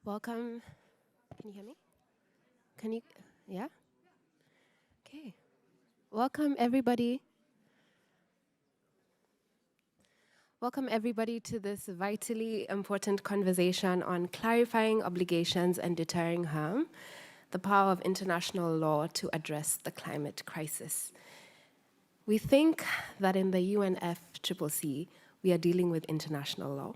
Welcome. Can you hear me? Can you? Yeah? Okay. Welcome, everybody. Welcome, everybody, to this vitally important conversation on clarifying obligations and deterring harm, the power of international law to address the climate crisis. We think that in the UNFCCC, we are dealing with international law.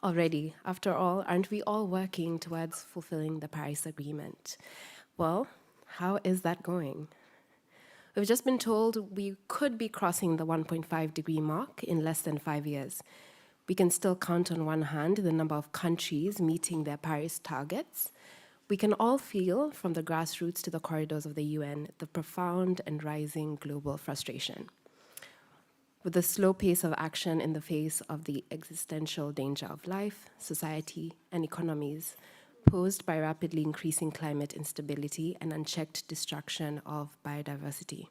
Already, after all, aren't we all working towards fulfilling the Paris Agreement? Well, how is that going? We've just been told we could be crossing the 1.5 degree mark in less than 5 years. We can still count on one hand the number of countries meeting their Paris targets. We can all feel, from the grassroots to the corridors of the UN, the profound and rising global frustration. With the slow pace of action in the face of the existential danger of life, society, and economies posed by rapidly increasing climate instability and unchecked destruction of biodiversity,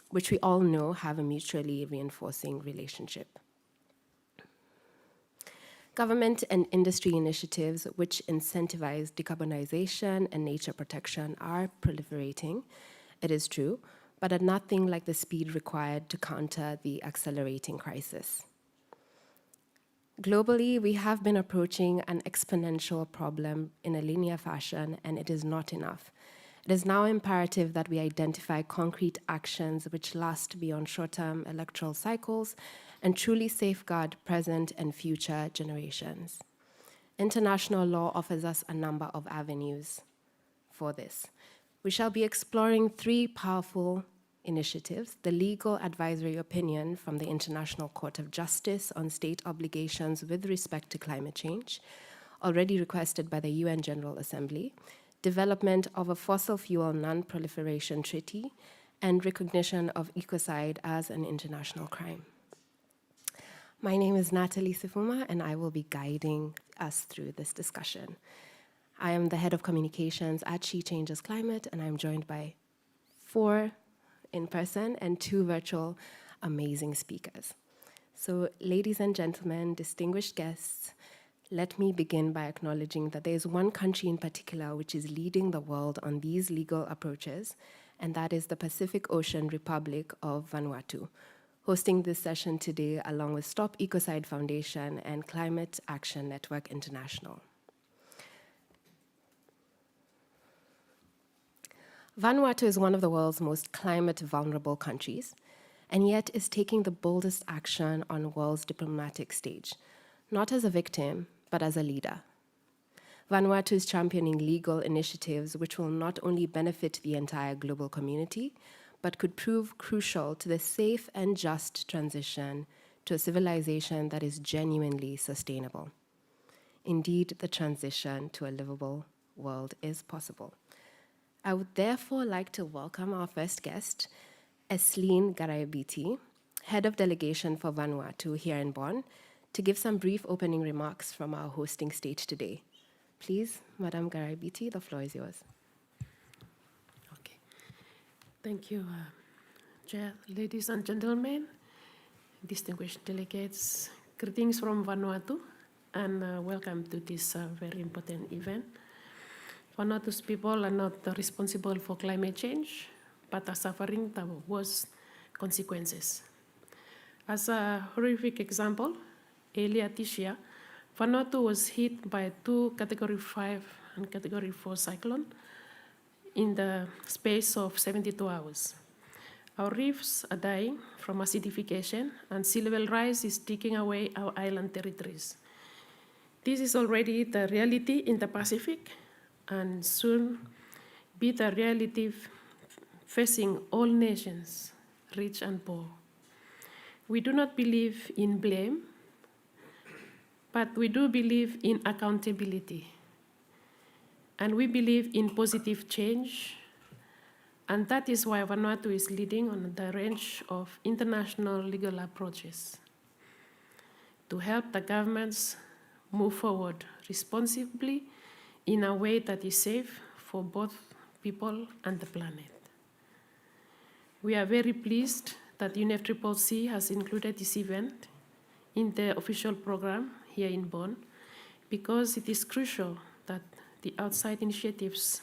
which we all know have a mutually reinforcing relationship. Government and industry initiatives which incentivize decarbonization and nature protection are proliferating, it is true, but at nothing like the speed required to counter the accelerating crisis. Globally, we have been approaching an exponential problem in a linear fashion, and it is not enough. It is now imperative that we identify concrete actions which last beyond short-term electoral cycles and truly safeguard present and future generations. International law offers us a number of avenues for this. We shall be exploring 3 powerful initiatives: the legal advisory opinion from the International Court of Justice on state obligations with respect to climate change, already requested by the UN General Assembly, development of a Fossil Fuel Non-Proliferation Treaty, and recognition of ecocide as an international crime. My name is Natalie Sifuma, and I will be guiding us through this discussion. I am the head of communications at She Changes Climate, and I'm joined by 4 in person and 2 virtual amazing speakers. So, ladies and gentlemen, distinguished guests, let me begin by acknowledging that there is one country in particular which is leading the world on these legal approaches, and that is the Pacific Ocean Republic of Vanuatu, hosting this session today along with Stop Ecocide Foundation and Climate Action Network International. Vanuatu is one of the world's most climate vulnerable countries, and yet is taking the boldest action on the world's diplomatic stage, not as a victim, but as a leader. Vanuatu is championing legal initiatives which will not only benefit the entire global community, but could prove crucial to the safe and just transition to a civilization that is genuinely sustainable. Indeed, the transition to a livable world is possible. I would therefore like to welcome our first guest, Esleen Garayabiti, Head of Delegation for Vanuatu here in Bonn, to give some brief opening remarks from our hosting stage today. Please, Madam Garayabiti, the floor is yours. Okay. Thank you, Chair. Ladies and gentlemen, distinguished delegates, greetings from Vanuatu, and welcome to this very important event. Vanuatu's people are not responsible for climate change, but are suffering the worst consequences. As a horrific example, earlier this year, Vanuatu was hit by 2 Category 5 and Category 4 cyclones in the space of 72 hours. Our reefs are dying from acidification, and sea level rise is taking away our island territories. This is already the reality in the Pacific, and soon be the reality facing all nations, rich and poor. We do not believe in blame, but we do believe in accountability. And we believe in positive change, and that is why Vanuatu is leading on the range of international legal approaches to help the governments move forward responsibly in a way that is safe for both people and the planet. We are very pleased that UNFCCC has included this event in the official program here in Bonn, because it is crucial that the outside initiatives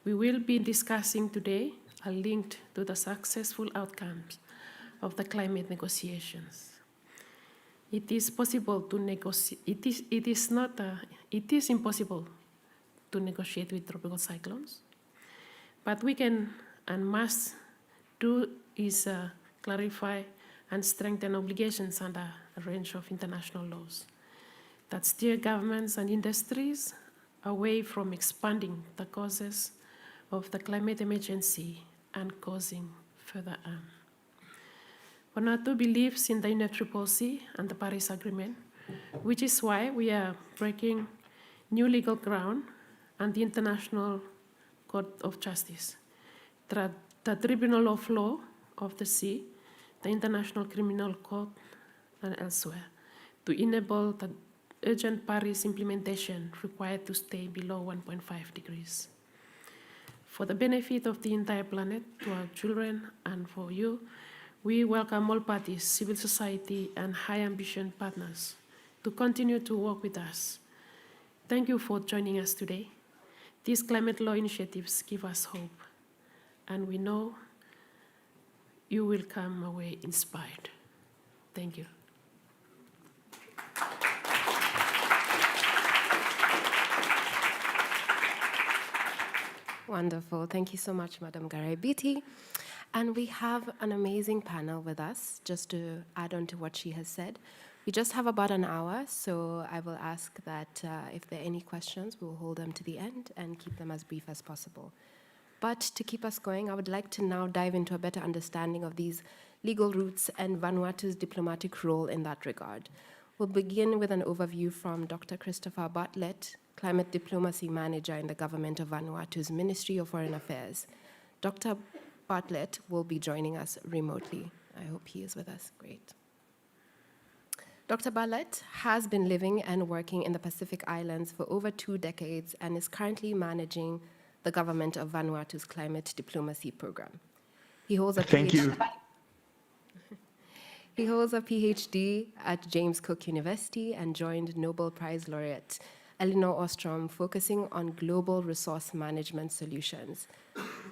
we will be discussing today are linked to the successful outcomes of the climate negotiations. It is possible to negotiate. It is impossible to negotiate with tropical cyclones, but we can and must do is clarify and strengthen obligations under a range of international laws that steer governments and industries away from expanding the causes of the climate emergency and causing further harm. Vanuatu believes in the UNFCCC and the Paris Agreement, which is why we are breaking new legal ground and the International Court of Justice, the Tribunal of Law of the Sea, the International Criminal Court, and elsewhere, to enable the urgent Paris implementation required to stay below 1.5 degrees. For the benefit of the entire planet, to our children, and for you, we welcome all parties, civil society, and high ambition partners to continue to work with us. Thank you for joining us today. These climate law initiatives give us hope, and we know you will come away inspired. Thank you. Wonderful. Thank you so much, Madam Garaibiti. And we have an amazing panel with us, just to add on to what she has said. We just have about an hour, so I will ask that if there are any questions, we'll hold them to the end and keep them as brief as possible. But to keep us going, I would like to now dive into a better understanding of these legal routes and Vanuatu's diplomatic role in that regard. We'll begin with an overview from Dr. Christopher Bartlett, Climate Diplomacy Manager in the government of Vanuatu's Ministry of Foreign Affairs. Dr. Bartlett will be joining us remotely. I hope he is with us. Great. Dr. Bartlett has been living and working in the Pacific Islands for over 2 decades and is currently managing the government of Vanuatu's climate diplomacy program. He holds a He holds a PhD at James Cook University and joined Nobel Prize laureate Elinor Ostrom, focusing on global resource management solutions.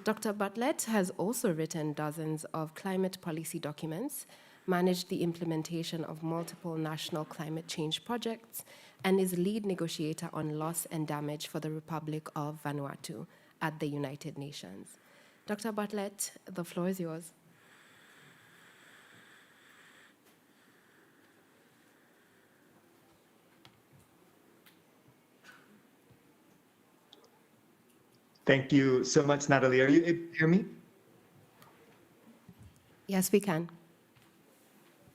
Dr. Bartlett has also written dozens of climate policy documents, managed the implementation of multiple national climate change projects, and is lead negotiator on loss and damage for the Republic of Vanuatu at the United Nations. Dr. Bartlett, the floor is yours. Thank you so much, Natalie. Are you able to hear me? Yes, we can.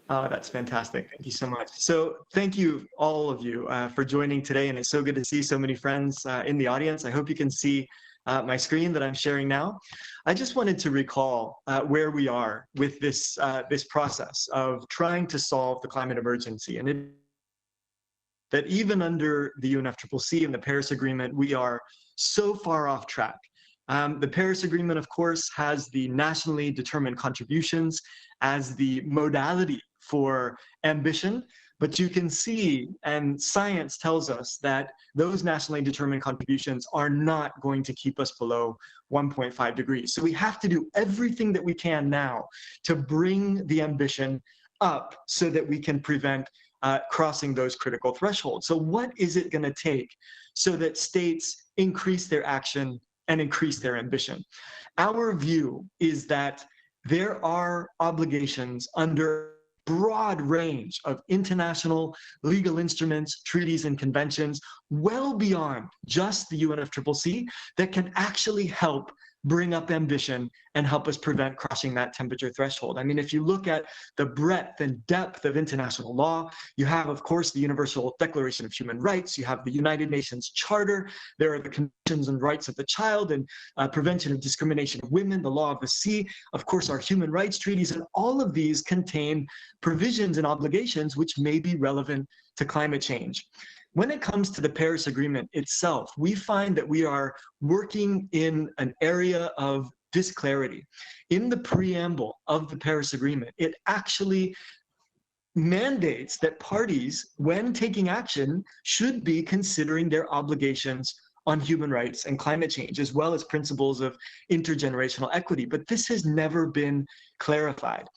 Oh, that's fantastic. Thank you so much. So thank you, all of you, for joining today. And it's so good to see so many friends in the audience. I hope you can see my screen that I'm sharing now. I just wanted to recall where we are with this, this process of trying to solve the climate emergency. And that even under the UNFCCC and the Paris Agreement, we are so far off track. The Paris Agreement, of course, has the nationally determined contributions as the modality for ambition, but you can see, and science tells us, that those nationally determined contributions are not going to keep us below 1.5 degrees. So we have to do everything that we can now to bring the ambition up so that we can prevent crossing those critical thresholds. So what is it going to take so that states increase their action and increase their ambition? Our view is that there are obligations under a broad range of international legal instruments, treaties, and conventions, well beyond just the UNFCCC, that can actually help bring up ambition and help us prevent crossing that temperature threshold. I mean, if you look at the breadth and depth of international law, you have, of course, the Universal Declaration of Human Rights, you have the United Nations Charter, there are the Conventions on Rights of the Child and Prevention of Discrimination of Women, the Law of the Sea, of course, our human rights treaties, and all of these contain provisions and obligations which may be relevant to climate change. When it comes to the Paris Agreement itself, we find that we are working in an area of disclarity. In the preamble of the Paris Agreement, it actually mandates that parties, when taking action, should be considering their obligations on human rights and climate change, as well as principles of intergenerational equity. But this has never been clarified.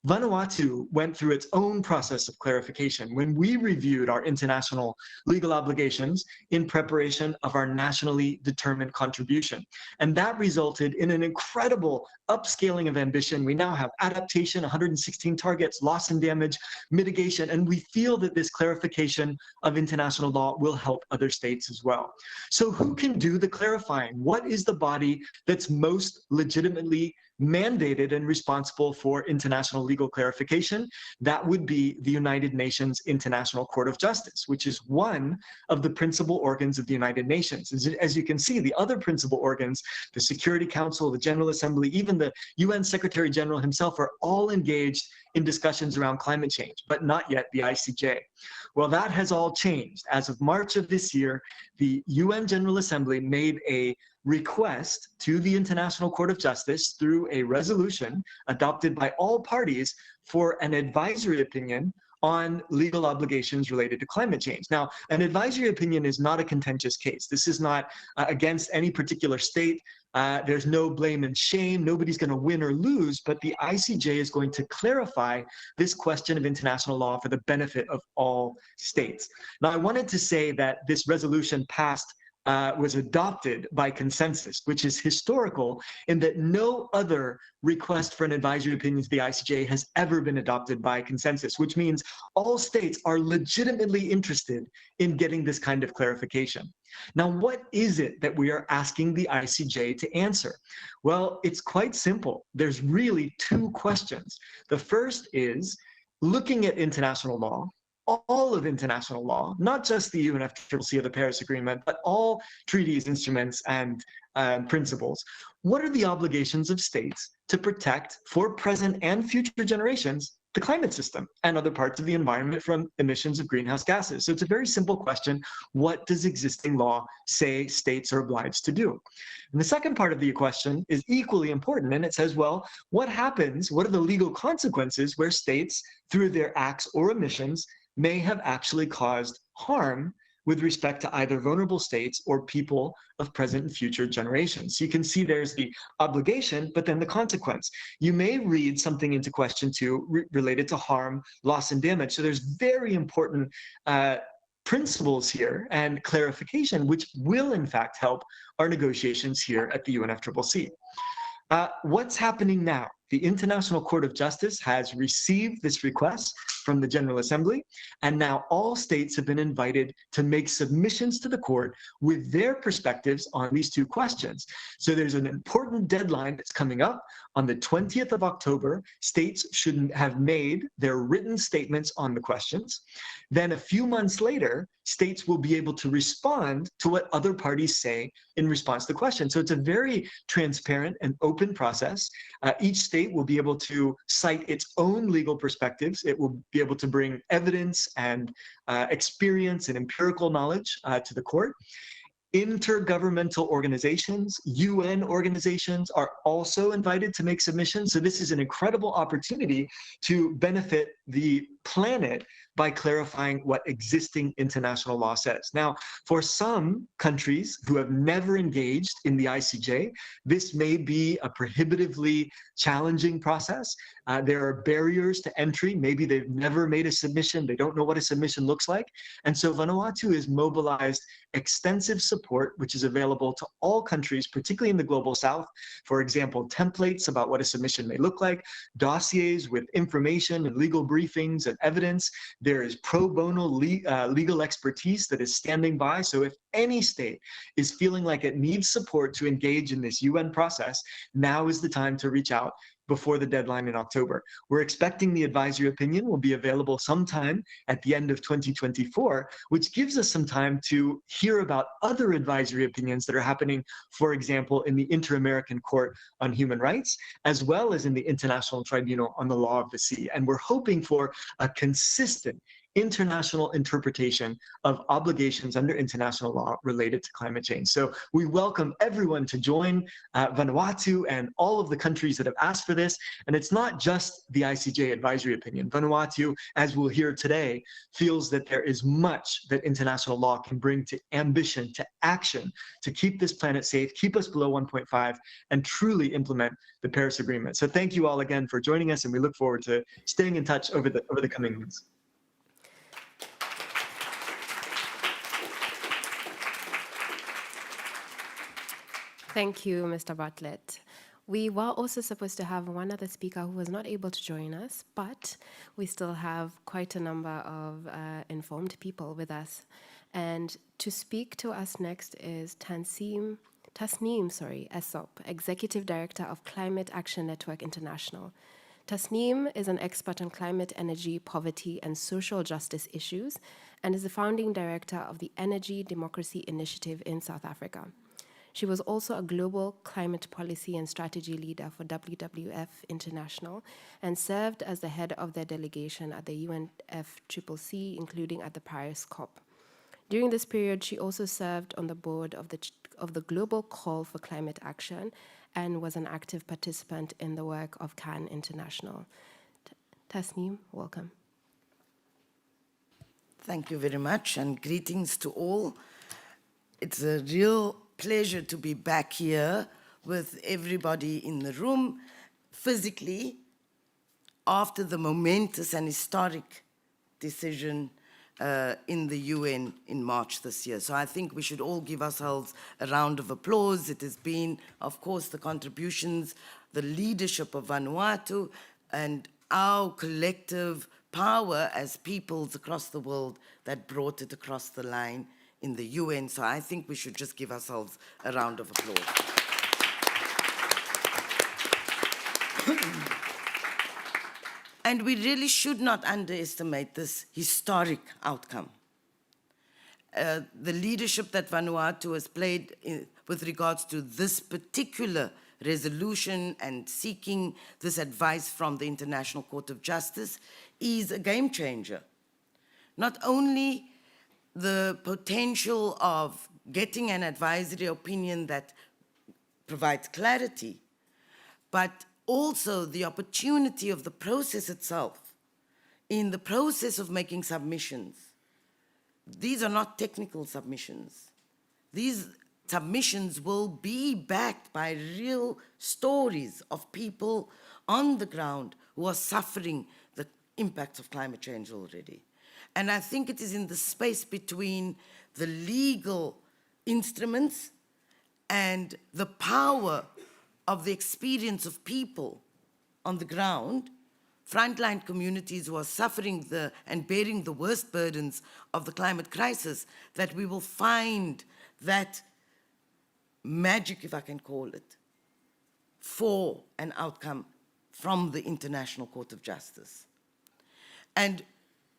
Vanuatu went through its own process of clarification when we reviewed our international legal obligations in preparation of our nationally determined contribution. And that resulted in an incredible upscaling of ambition. We now have adaptation, 116 targets, loss and damage, mitigation, and we feel that this clarification of international law will help other states as well. So who can do the clarifying? What is the body that's most legitimately mandated and responsible for international legal clarification? That would be the United Nations International Court of Justice, which is one of the principal organs of the United Nations. As you can see, the other principal organs, the Security Council, the General Assembly, even the UN Secretary General himself, are all engaged in discussions around climate change, but not yet the ICJ. Well, that has all changed. As of March of this year, the UN General Assembly made a request to the International Court of Justice through a resolution adopted by all parties for an advisory opinion on legal obligations related to climate change. Now, an advisory opinion is not a contentious case. This is not against any particular state. There's no blame and shame. Nobody's going to win or lose, but the ICJ is going to clarify this question of international law for the benefit of all states. Now, I wanted to say that this resolution was adopted by consensus, which is historical in that no other request for an advisory opinion to the ICJ has ever been adopted by consensus, which means all states are legitimately interested in getting this kind of clarification. Now, what is it that we are asking the ICJ to answer? Well, it's quite simple. There's really two questions. The first is, looking at international law, all of international law, not just the UNFCCC or the Paris Agreement, but all treaties, instruments, and principles. What are the obligations of states to protect, for present and future generations, the climate system and other parts of the environment from emissions of greenhouse gases? So it's a very simple question. What does existing law say states are obliged to do? And the second part of the question is equally important, and it says, well, what happens, what are the legal consequences where states, through their acts or omissions, may have actually caused harm with respect to either vulnerable states or people of present and future generations? So you can see there's the obligation, but then the consequence. You may read something into question 2 related to harm, loss, and damage. So there's very important principles here and clarification, which will in fact help our negotiations here at the UNFCCC. What's happening now? The International Court of Justice has received this request from the General Assembly, and now all states have been invited to make submissions to the court with their perspectives on these two questions. So there's an important deadline that's coming up. On the 20th of October, states should have made their written statements on the questions. Then a few months later, states will be able to respond to what other parties say in response to the question. So it's a very transparent and open process. Each state will be able to cite its own legal perspectives. It will be able to bring evidence and experience and empirical knowledge to the court. Intergovernmental organizations, UN organizations are also invited to make submissions. So this is an incredible opportunity to benefit the planet by clarifying what existing international law says. Now, for some countries who have never engaged in the ICJ, this may be a prohibitively challenging process. There are barriers to entry. Maybe they've never made a submission. They don't know what a submission looks like. And so Vanuatu has mobilized extensive support, which is available to all countries, particularly in the Global South. For example, templates about what a submission may look like, dossiers with information and legal briefings and evidence. There is pro bono legal expertise that is standing by. So if any state is feeling like it needs support to engage in this UN process, now is the time to reach out before the deadline in October. We're expecting the advisory opinion will be available sometime at the end of 2024, which gives us some time to hear about other advisory opinions that are happening, for example, in the Inter-American Court on Human Rights, as well as in the International Tribunal on the Law of the Sea. And we're hoping for a consistent international interpretation of obligations under international law related to climate change. So we welcome everyone to join Vanuatu and all of the countries that have asked for this. And it's not just the ICJ advisory opinion. Vanuatu, as we'll hear today, feels that there is much that international law can bring to ambition, to action, to keep this planet safe, keep us below 1.5, and truly implement the Paris Agreement. So thank you all again for joining us, and we look forward to staying in touch over the coming months. Thank you, Mr. Bartlett. We were also supposed to have one other speaker who was not able to join us, but we still have quite a number of informed people with us. And to speak to us next is Tasneem, Essop, Executive Director of Climate Action Network International. Tasneem is an expert on climate, energy, poverty, and social justice issues, and is the founding director of the Energy Democracy Initiative in South Africa. She was also a global climate policy and strategy leader for WWF International and served as the head of their delegation at the UNFCCC, including at the Paris COP. During this period, she also served on the board of the Global Call for Climate Action and was an active participant in the work of CAN International. Tasneem, welcome. Thank you very much, and greetings to all. It's a real pleasure to be back here with everybody in the room physically after the momentous and historic decision in the UN in March this year. So I think we should all give ourselves a round of applause. It has been, of course, the contributions, the leadership of Vanuatu, and our collective power as peoples across the world that brought it across the line in the UN. So I think we should just give ourselves a round of applause. And we really should not underestimate this historic outcome. The leadership that Vanuatu has played with regards to this particular resolution and seeking this advice from the International Court of Justice is a game changer. Not only the potential of getting an advisory opinion that provides clarity, but also the opportunity of the process itself, in the process of making submissions. These are not technical submissions. These submissions will be backed by real stories of people on the ground who are suffering the impacts of climate change already. And I think it is in the space between the legal instruments and the power of the experience of people on the ground, frontline communities who are suffering and bearing the worst burdens of the climate crisis, that we will find that magic, if I can call it, for an outcome from the International Court of Justice. And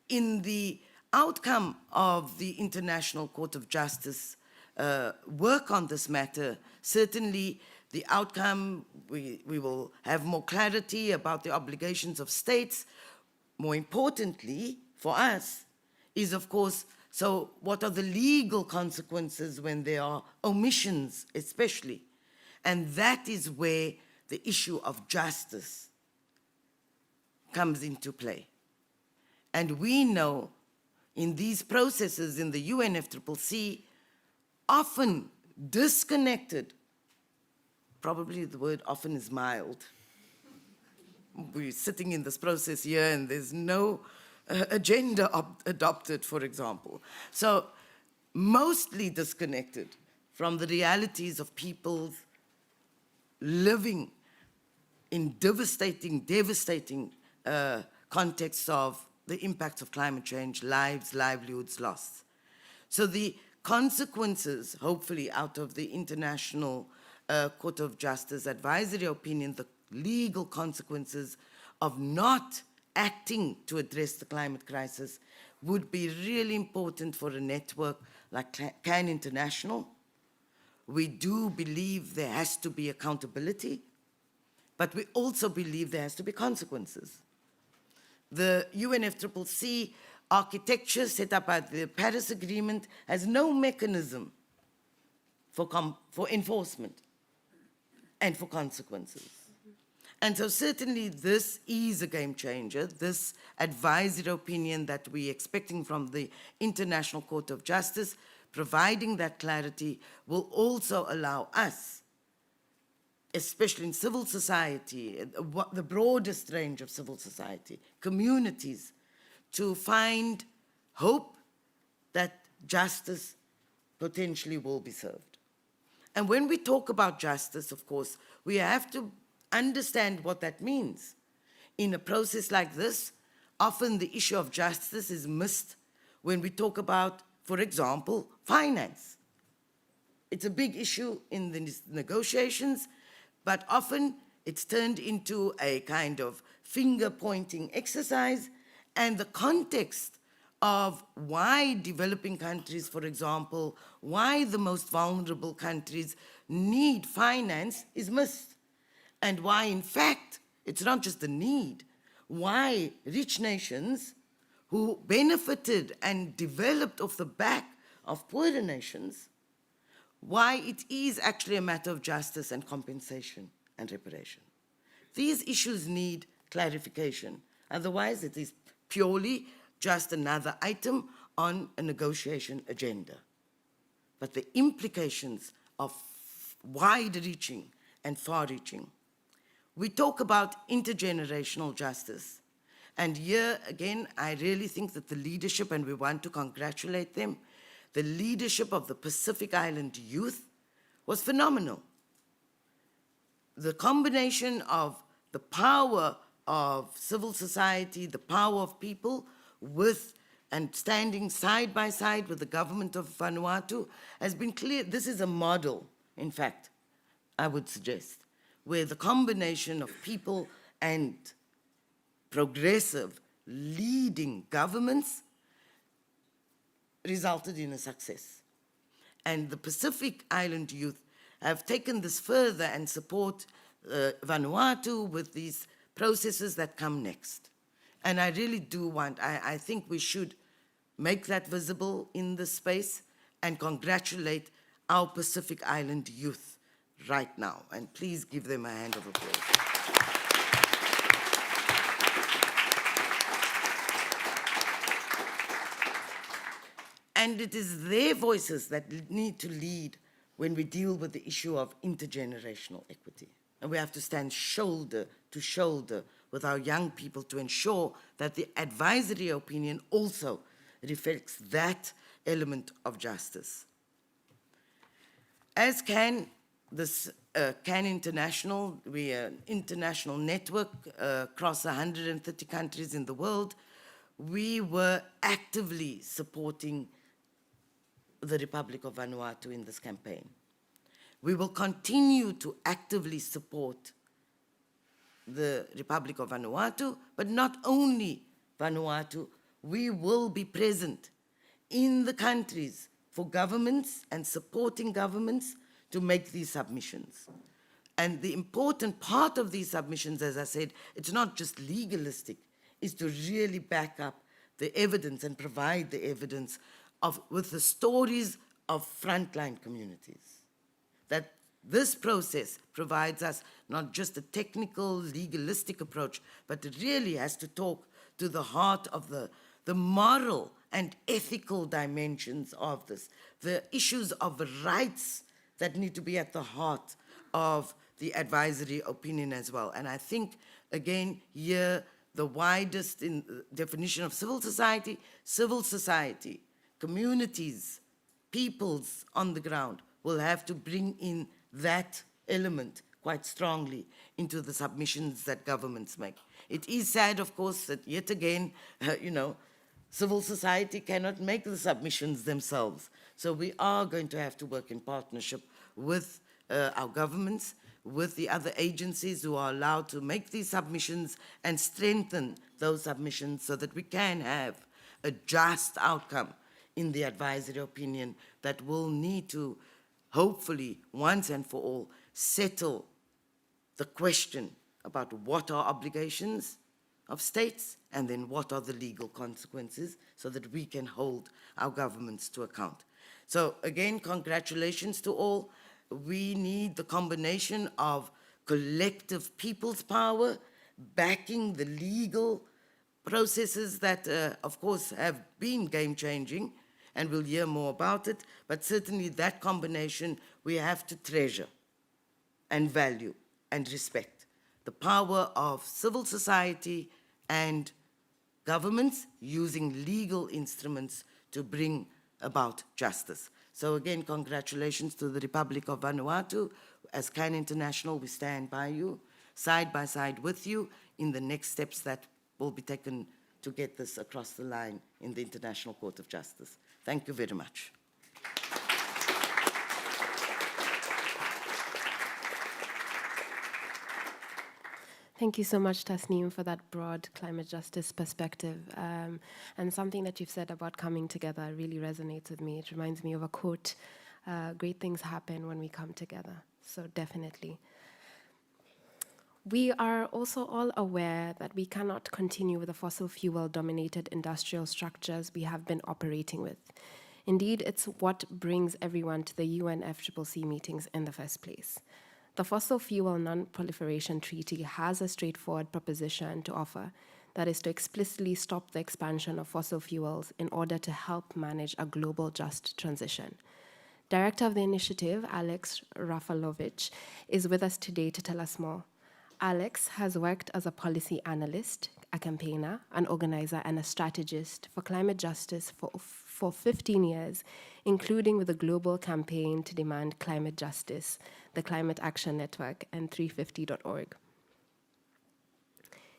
in the outcome of the International Court of Justice work on this matter, certainly the outcome, we will have more clarity about the obligations of states. More importantly, for us, is of course, so what are the legal consequences when there are omissions, especially? And that is where the issue of justice comes into play. And we know in these processes in the UNFCCC, often disconnected, probably the word often is mild. We're sitting in this process here and there's no agenda adopted, for example. So mostly disconnected from the realities of people living in devastating contexts of the impacts of climate change, lives, livelihoods lost. So the consequences, hopefully, out of the International Court of Justice advisory opinion, the legal consequences of not acting to address the climate crisis would be really important for a network like CAN International. We do believe there has to be accountability, but we also believe there has to be consequences. The UNFCCC architecture set up by the Paris Agreement has no mechanism for enforcement and for consequences. And so certainly this is a game changer. This advisory opinion that we're expecting from the International Court of Justice, providing that clarity, will also allow us, especially in civil society, the broadest range of civil society, communities, to find hope that justice potentially will be served. And when we talk about justice, of course, we have to understand what that means. In a process like this, often the issue of justice is missed when we talk about, for example, finance. It's a big issue in the negotiations, but often it's turned into a kind of finger-pointing exercise, and the context of why developing countries, for example, why the most vulnerable countries need finance is missed. And why, in fact, it's not just a need, why rich nations who benefited and developed off the back of poorer nations, why it is actually a matter of justice and compensation and reparation. These issues need clarification. Otherwise, it is purely just another item on a negotiation agenda. But the implications are wide-reaching and far-reaching. We talk about intergenerational justice. And here, again, I really think that the leadership, and we want to congratulate them, the leadership of the Pacific Island youth was phenomenal. The combination of the power of civil society, the power of people, with and standing side by side with the government of Vanuatu has been clear. This is a model, in fact, I would suggest, where the combination of people and progressive leading governments resulted in a success. And the Pacific Island youth have taken this further and support Vanuatu with these processes that come next. And I really do want, I think we should make that visible in this space and congratulate our Pacific Island youth right now. And please give them a hand of applause. And it is their voices that need to lead when we deal with the issue of intergenerational equity. And we have to stand shoulder to shoulder with our young people to ensure that the advisory opinion also reflects that element of justice. As CAN, this CAN International, we are an international network across 130 countries in the world. We were actively supporting the Republic of Vanuatu in this campaign. We will continue to actively support the Republic of Vanuatu, but not only Vanuatu, we will be present in the countries for governments and supporting governments to make these submissions. And the important part of these submissions, as I said, it's not just legalistic, is to really back up the evidence and provide the evidence with the stories of frontline communities. That this process provides us not just a technical, legalistic approach, but it really has to talk to the heart of the moral and ethical dimensions of this, the issues of rights that need to be at the heart of the advisory opinion as well. And I think, again, here, the widest definition of civil society, communities, peoples on the ground will have to bring in that element quite strongly into the submissions that governments make. It is sad, of course, that yet again, civil society cannot make the submissions themselves. So we are going to have to work in partnership with our governments, with the other agencies who are allowed to make these submissions and strengthen those submissions so that we can have a just outcome in the advisory opinion that will need to, hopefully, once and for all, settle the question about what are obligations of states, and then what are the legal consequences so that we can hold our governments to account. So again, congratulations to all. We need the combination of collective people's power, backing the legal processes that, of course, have been game-changing, and we'll hear more about it, but certainly that combination we have to treasure and value and respect. The power of civil society and governments using legal instruments to bring about justice. So again, congratulations to the Republic of Vanuatu. As CAN International, we stand by you, side by side with you, in the next steps that will be taken to get this across the line in the International Court of Justice. Thank you very much. Thank you so much, Tasneem, for that broad climate justice perspective. And something that you've said about coming together really resonates with me. It reminds me of a quote, great things happen when we come together. So definitely. We are also all aware that we cannot continue with the fossil fuel-dominated industrial structures we have been operating with. Indeed, it's what brings everyone to the UNFCCC meetings in the first place. The Fossil Fuel Non-Proliferation Treaty has a straightforward proposition to offer, that is to explicitly stop the expansion of fossil fuels in order to help manage a global just transition. Director of the initiative, Alex Rafalowicz, is with us today to tell us more. Alex has worked as a policy analyst, a campaigner, an organizer, and a strategist for climate justice for 15 years, including with the global campaign to demand climate justice, the Climate Action Network, and 350.org.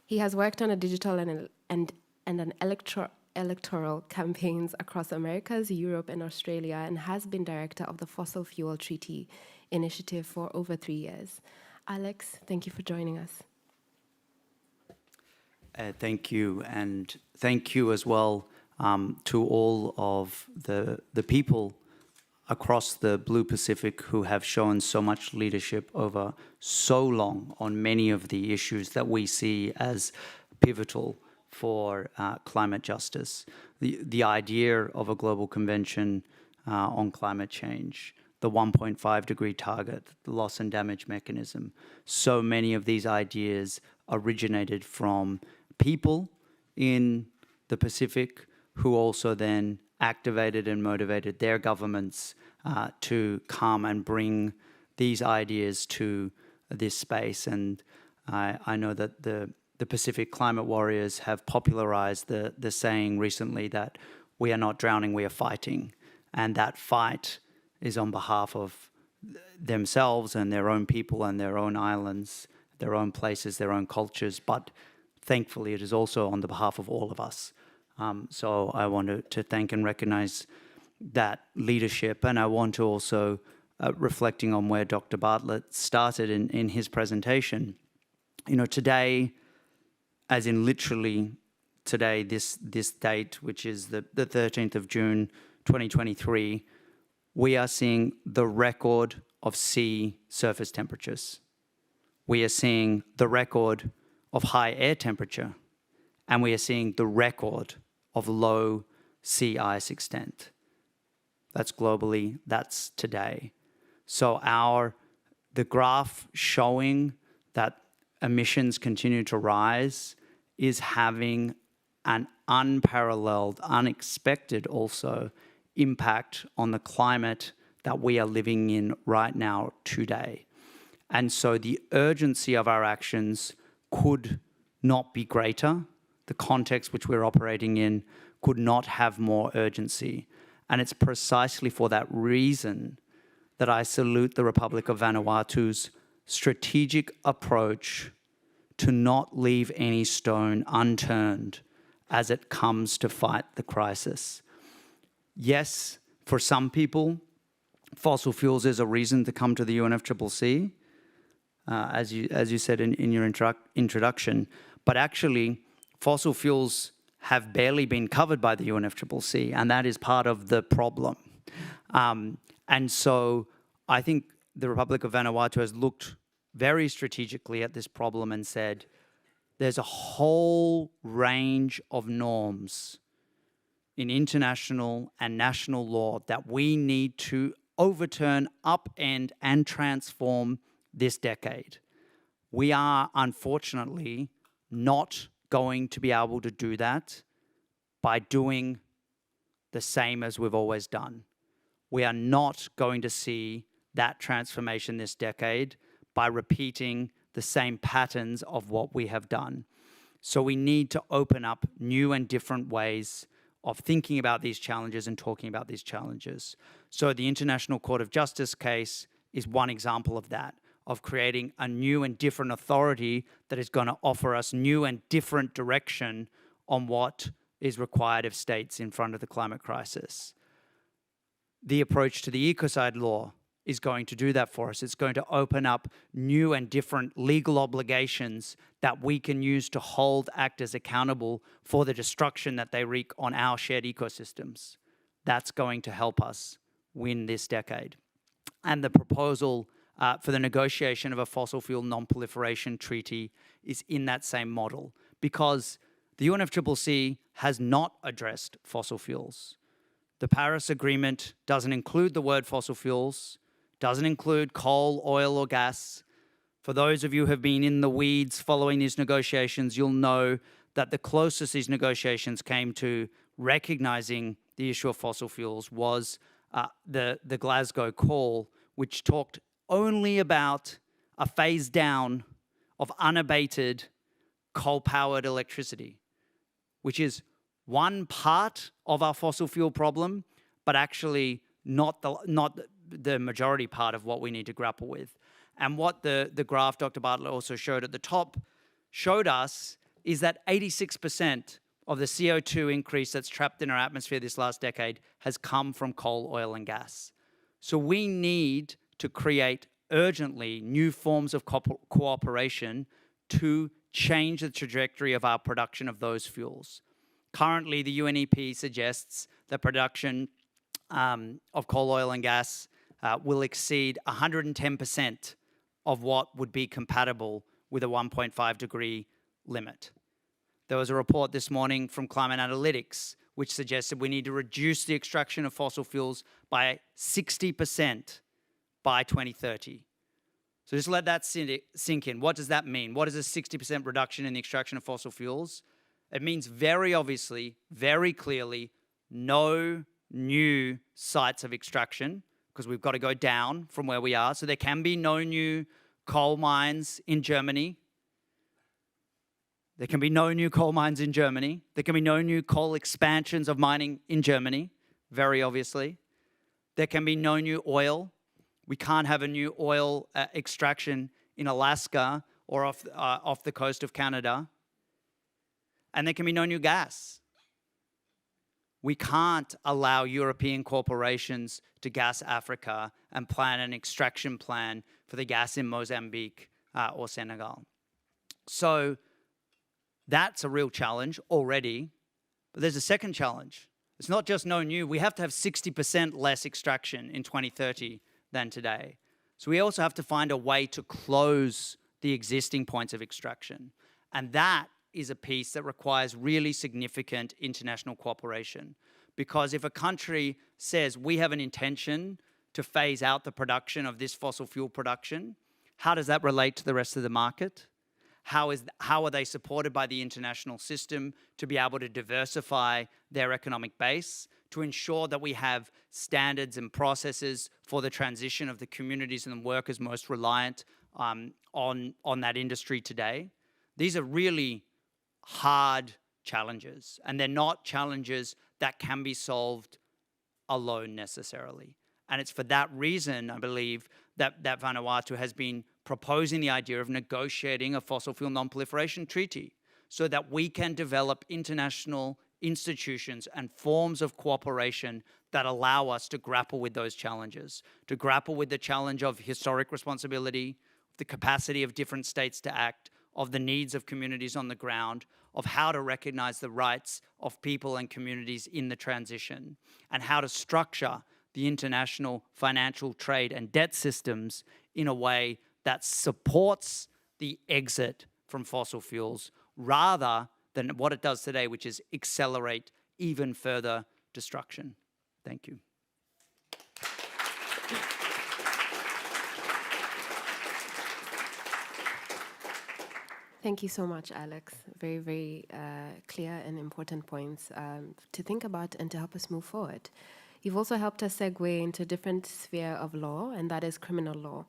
He has worked on a digital and an electoral campaigns across Americas, Europe, and Australia, and has been director of the Fossil Fuel Treaty initiative for over 3 years. Alex, thank you for joining us. Thank you, and thank you as well to all of the people across the Blue Pacific who have shown so much leadership over so long on many of the issues that we see as pivotal for climate justice. The idea of a global convention on climate change, the 1.5 degree target, the loss and damage mechanism. So many of these ideas originated from people in the Pacific who also then activated and motivated their governments to come and bring these ideas to this space. And I know that the Pacific Climate Warriors have popularized the saying recently that we are not drowning, we are fighting. And that fight is on behalf of themselves and their own people and their own islands, their own places, their own cultures, but thankfully it is also on the behalf of all of us. So I want to thank and recognize that leadership, and I want to also, reflecting on where Dr. Bartlett started in his presentation, you know, today, as in literally today, this date, which is the 13th of June, 2023, we are seeing the record of sea surface temperatures. We are seeing the record of high air temperature, and we are seeing the record of low sea ice extent. That's globally, that's today. So the graph showing that emissions continue to rise is having an unparalleled, unexpected also impact on the climate that we are living in right now today. And so the urgency of our actions could not be greater. The context which we're operating in could not have more urgency. And it's precisely for that reason that I salute the Republic of Vanuatu's strategic approach to not leave any stone unturned as it comes to fight the crisis. Yes, for some people, fossil fuels is a reason to come to the UNFCCC, as you said in your introduction, but actually fossil fuels have barely been covered by the UNFCCC, and that is part of the problem. And so I think the Republic of Vanuatu has looked very strategically at this problem and said, there's a whole range of norms in international and national law that we need to overturn, upend, and transform this decade. We are, unfortunately, not going to be able to do that by doing the same as we've always done. We are not going to see that transformation this decade by repeating the same patterns of what we have done. So we need to open up new and different ways of thinking about these challenges and talking about these challenges. So the International Court of Justice case is one example of that, of creating a new and different authority that is going to offer us new and different direction on what is required of states in front of the climate crisis. The approach to the Ecocide law is going to do that for us. It's going to open up new and different legal obligations that we can use to hold actors accountable for the destruction that they wreak on our shared ecosystems. That's going to help us win this decade. And the proposal for the negotiation of a Fossil Fuel Non-Proliferation Treaty is in that same model, because the UNFCCC has not addressed fossil fuels. The Paris Agreement doesn't include the word fossil fuels, doesn't include coal, oil, or gas. For those of you who have been in the weeds following these negotiations, you'll know that the closest these negotiations came to recognizing the issue of fossil fuels was the Glasgow Call, which talked only about a phase down of unabated coal-powered electricity, which is one part of our fossil fuel problem, but actually not the majority part of what we need to grapple with. And what the graph Dr. Bartlett also showed at the top showed us is that 86% of the CO2 increase that's trapped in our atmosphere this last decade has come from coal, oil, and gas. So we need to create urgently new forms of cooperation to change the trajectory of our production of those fuels. Currently, the UNEP suggests that production of coal, oil, and gas will exceed 110% of what would be compatible with a 1.5 degree limit. There was a report this morning from Climate Analytics which suggested we need to reduce the extraction of fossil fuels by 60% by 2030. So just let that sink in. What does that mean? What is a 60% reduction in the extraction of fossil fuels? It means very obviously, very clearly, no new sites of extraction, because we've got to go down from where we are. So there can be no new coal mines in Germany. There can be no new coal mines in Germany. There can be no new coal expansions of mining in Germany, very obviously. There can be no new oil. We can't have a new oil extraction in Alaska or off the coast of Canada. And there can be no new gas. We can't allow European corporations to gas Africa and plan an extraction plan for the gas in Mozambique or Senegal. So that's a real challenge already. But there's a second challenge. It's not just no new. We have to have 60% less extraction in 2030 than today. So we also have to find a way to close the existing points of extraction. And that is a piece that requires really significant international cooperation. Because if a country says we have an intention to phase out the production of this fossil fuel production, how does that relate to the rest of the market? How are they supported by the international system to be able to diversify their economic base, to ensure that we have standards and processes for the transition of the communities and the workers most reliant on that industry today? These are really hard challenges, and they're not challenges that can be solved alone necessarily. And it's for that reason, I believe, that Vanuatu has been proposing the idea of negotiating a Fossil Fuel Non-Proliferation Treaty so that we can develop international institutions and forms of cooperation that allow us to grapple with those challenges, to grapple with the challenge of historic responsibility, the capacity of different states to act, of the needs of communities on the ground, of how to recognize the rights of people and communities in the transition, and how to structure the international financial trade and debt systems in a way that supports the exit from fossil fuels rather than what it does today, which is accelerate even further destruction. Thank you. Thank you so much, Alex. Very, very clear and important points to think about and to help us move forward. You've also helped us segue into a different sphere of law, and that is criminal law.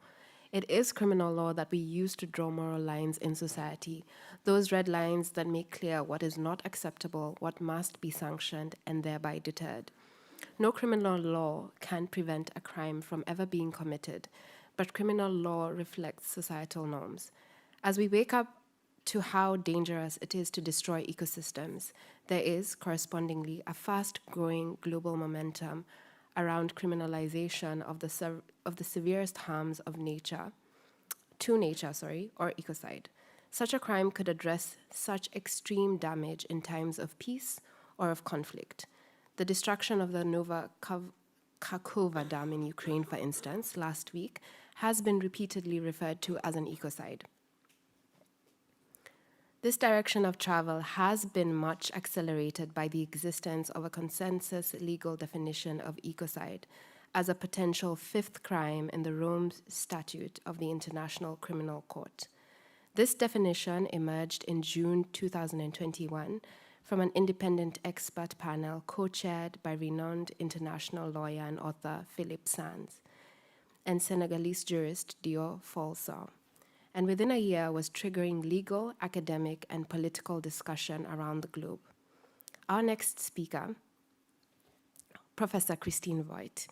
It is criminal law that we use to draw moral lines in society, those red lines that make clear what is not acceptable, what must be sanctioned, and thereby deterred. No criminal law can prevent a crime from ever being committed, but criminal law reflects societal norms. As we wake up to how dangerous it is to destroy ecosystems, there is, correspondingly, a fast-growing global momentum around criminalization of the severest harms of nature, or ecocide. Such a crime could address such extreme damage in times of peace or of conflict. The destruction of the Nova Kakhovka Dam in Ukraine, for instance, last week, has been repeatedly referred to as an ecocide. This direction of travel has been much accelerated by the existence of a consensus legal definition of ecocide as a potential fifth crime in the Rome Statute of the International Criminal Court. This definition emerged in June 2021 from an independent expert panel co-chaired by renowned international lawyer and author Philippe Sands and Senegalese jurist Dio Folsa, and within a year was triggering legal, academic, and political discussion around the globe. Our next speaker, Professor Christine Voigt,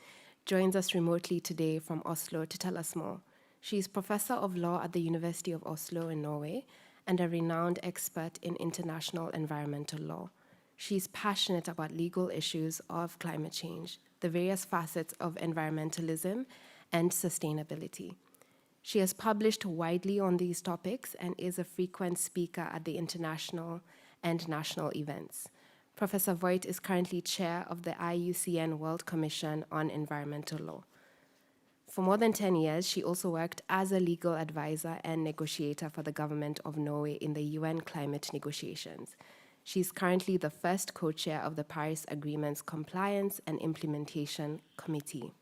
joins us remotely today from Oslo to tell us more. She is Professor of Law at the University of Oslo in Norway and a renowned expert in international environmental law. She is passionate about legal issues of climate change, the various facets of environmentalism, and sustainability. She has published widely on these topics and is a frequent speaker at the international and national events. Professor Voigt is currently chair of the IUCN World Commission on Environmental Law. For more than 10 years, she also worked as a legal advisor and negotiator for the government of Norway in the UN climate negotiations. She is currently the first co-chair of the Paris Agreement's Compliance and Implementation Committee.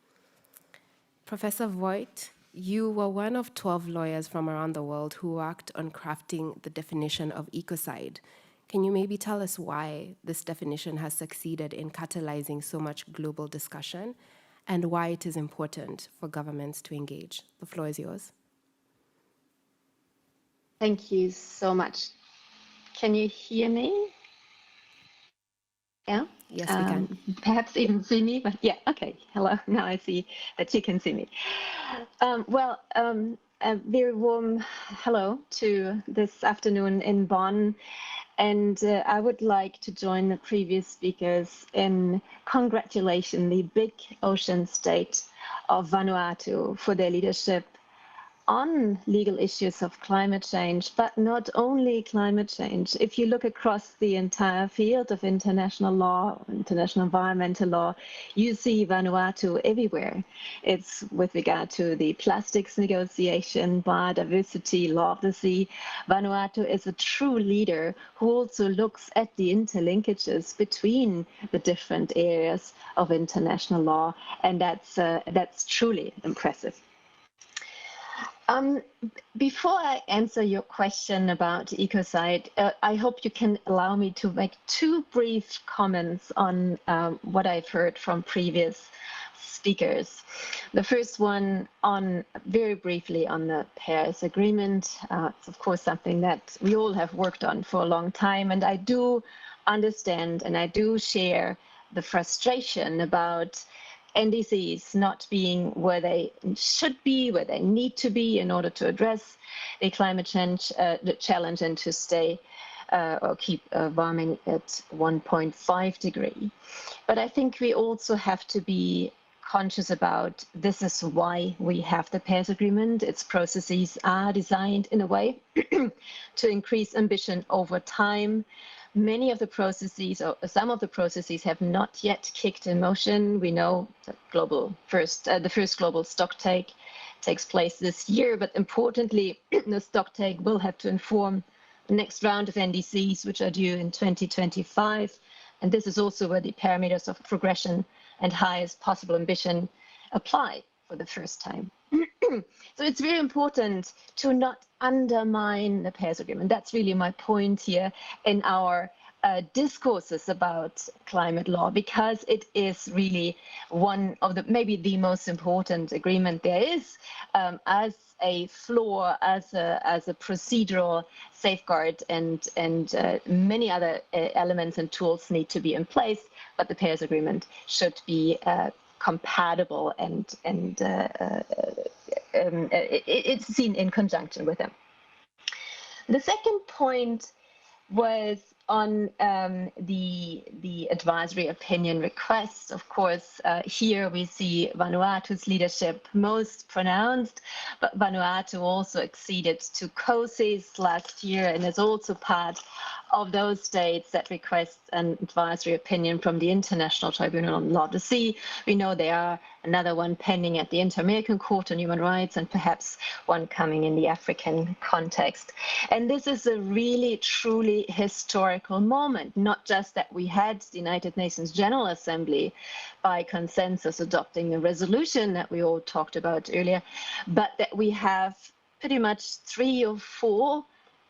Professor Voigt, you were one of 12 lawyers from around the world who worked on crafting the definition of ecocide. Can you maybe tell us why this definition has succeeded in catalyzing so much global discussion and why it is important for governments to engage? The floor is yours. Thank you so much. Can you hear me? Yeah? Yes, we can. Perhaps even see me, but yeah, okay. Hello, now I see that you can see me. A very warm hello to this afternoon in Bonn. And I would like to join the previous speakers in congratulating the big ocean state of Vanuatu for their leadership on legal issues of climate change, but not only climate change. If you look across the entire field of international law, international environmental law, you see Vanuatu everywhere. It's with regard to the plastics negotiation, biodiversity, law of the sea. Vanuatu is a true leader who also looks at the interlinkages between the different areas of international law, and that's truly impressive. Before I answer your question about ecocide, I hope you can allow me to make two brief comments on what I've heard from previous speakers. The first one very briefly on the Paris Agreement. It's of course something that we all have worked on for a long time, and I do understand and I do share the frustration about NDCs not being where they should be, where they need to be in order to address the climate change challenge and to stay or keep warming at 1.5 degrees. But I think we also have to be conscious about this is why we have the Paris Agreement. Its processes are designed in a way to increase ambition over time. Many of the processes, or some of the processes, have not yet kicked in motion. We know that the first global stocktake takes place this year, but importantly, the stocktake will have to inform next round of NDCs, which are due in 2025. And this is also where the parameters of progression and highest possible ambition apply for the first time. So it's very important to not undermine the Paris Agreement. That's really my point here in our discourses about climate law, because it is really one of the, maybe the most important agreement there is, as a floor, as a procedural safeguard, and many other elements and tools need to be in place, but the Paris Agreement should be compatible and it's seen in conjunction with them. The second point was on the advisory opinion requests. Of course, here we see Vanuatu's leadership most pronounced, but Vanuatu also acceded to COSIS last year and is also part of those states that request an advisory opinion from the International Tribunal on Law of the Sea. We know there are another one pending at the Inter-American Court on Human Rights, and perhaps one coming in the African context. And this is a really, truly historical moment, not just that we had the United Nations General Assembly by consensus adopting a resolution that we all talked about earlier, but that we have pretty much 3 or 4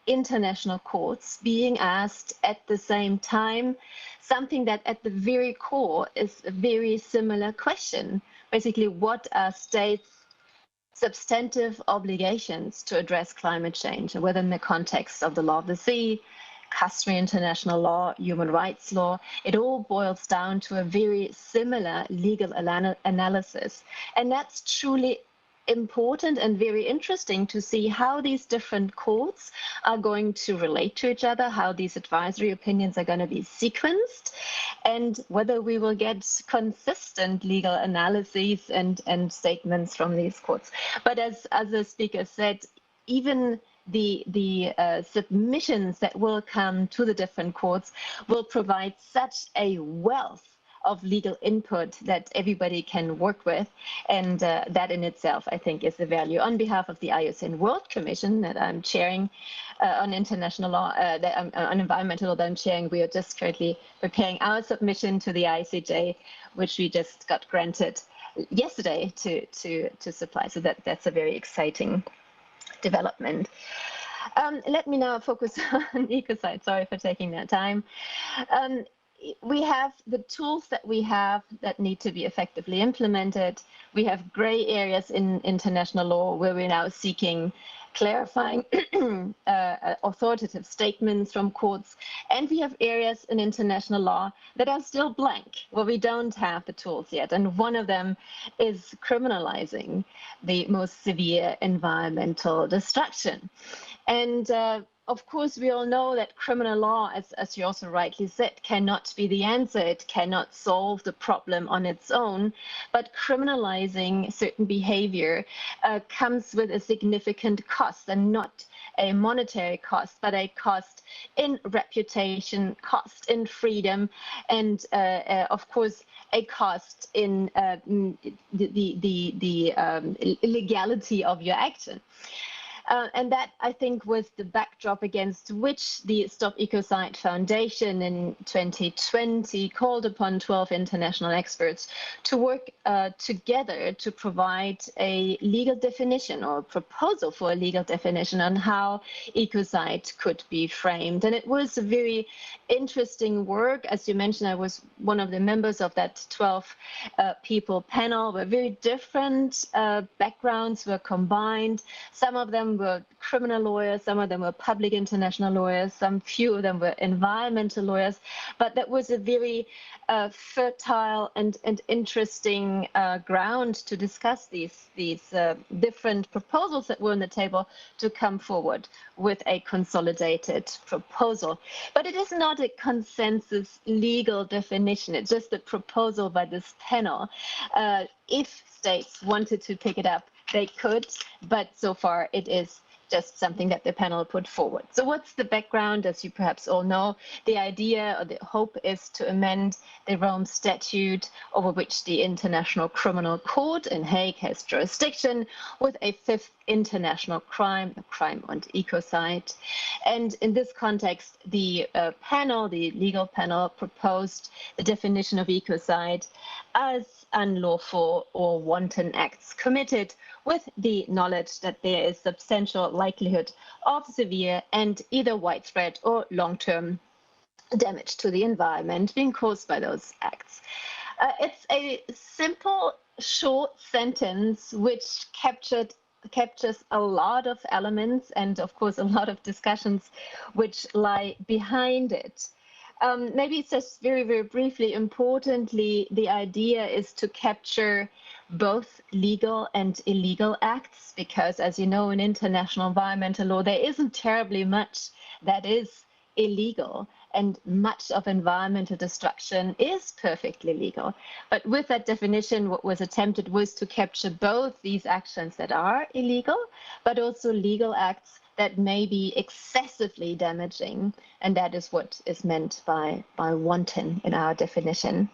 international courts being asked at the same time, something that at the very core is a very similar question. Basically, what are states' substantive obligations to address climate change, within the context of the law of the sea, customary international law, human rights law? It all boils down to a very similar legal analysis. And that's truly important and very interesting to see how these different courts are going to relate to each other, how these advisory opinions are going to be sequenced, and whether we will get consistent legal analyses and statements from these courts. But as the speaker said, even the submissions that will come to the different courts will provide such a wealth of legal input that everybody can work with, and that in itself, I think, is the value. On behalf of the IUCN World Commission that I'm chairing on international law, on environmental law that I'm chairing, we are just currently preparing our submission to the ICJ, which we just got granted yesterday to supply. So that's a very exciting development. Let me now focus on Ecocide. Sorry for taking that time. We have the tools that we have that need to be effectively implemented. We have gray areas in international law where we're now seeking clarifying authoritative statements from courts. And we have areas in international law that are still blank, where we don't have the tools yet. And one of them is criminalizing the most severe environmental destruction. And of course, we all know that criminal law, as you also rightly said, cannot be the answer. It cannot solve the problem on its own. But criminalizing certain behavior comes with a significant cost, and not a monetary cost, but a cost in reputation, cost in freedom, and of course, a cost in the legality of your action. And that, I think, was the backdrop against which the Stop Ecocide Foundation in 2020 called upon 12 international experts to work together to provide a legal definition, or a proposal for a legal definition, on how ecocide could be framed. And it was a very interesting work. As you mentioned, I was one of the members of that 12 people panel, where very different backgrounds were combined. Some of them were criminal lawyers, some of them were public international lawyers, some few of them were environmental lawyers, but that was a very fertile and interesting ground to discuss these different proposals that were on the table, to come forward with a consolidated proposal. But it is not a consensus legal definition, it's just a proposal by this panel. If states wanted to pick it up, they could, but so far it is just something that the panel put forward. So what's the background? As you perhaps all know, the idea or the hope is to amend the Rome Statute, over which the International Criminal Court in Hague has jurisdiction, with a 5th international crime, the crime on ecocide. And in this context, the legal panel proposed the definition of ecocide as unlawful or wanton acts committed with the knowledge that there is substantial likelihood of severe and either widespread or long-term damage to the environment being caused by those acts. It's a simple, short sentence which captures a lot of elements and, of course, a lot of discussions which lie behind it. Maybe it's just very, very briefly, importantly, the idea is to capture both legal and illegal acts, because as you know, in international environmental law, there isn't terribly much that is illegal, and much of environmental destruction is perfectly legal. But with that definition, what was attempted was to capture both these actions that are illegal, but also legal acts that may be excessively damaging, and that is what is meant by wanton in our definition.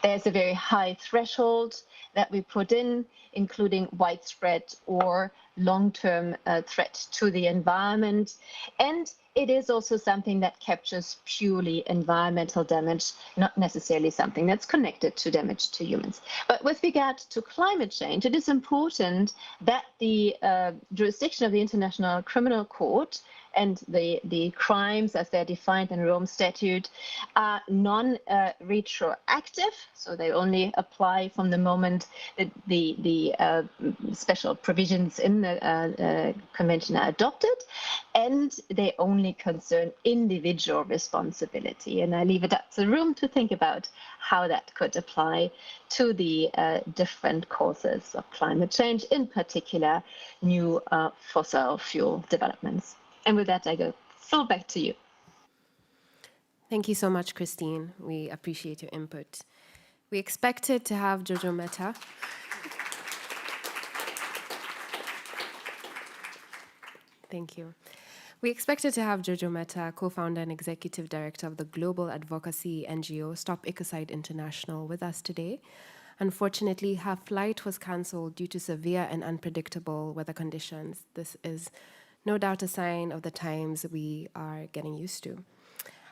There's a very high threshold that we put in, including widespread or long-term threat to the environment, and it is also something that captures purely environmental damage, not necessarily something that's connected to damage to humans. But with regard to climate change, it is important that the jurisdiction of the International Criminal Court and the crimes as they're defined in Rome Statute are non-retroactive, so they only apply from the moment that the special provisions in the convention are adopted, and they only concern individual responsibility. And I leave it up to the room to think about how that could apply to the different causes of climate change, in particular new fossil fuel developments. And with that, I go full back to you. Thank you so much, Christine. We appreciate your input. We expected to have Jojo Mehta. Thank you. We expected to have Jojo Mehta, co-founder and executive director of the global advocacy NGO Stop Ecocide International, with us today. Unfortunately, her flight was cancelled due to severe and unpredictable weather conditions. This is no doubt a sign of the times we are getting used to.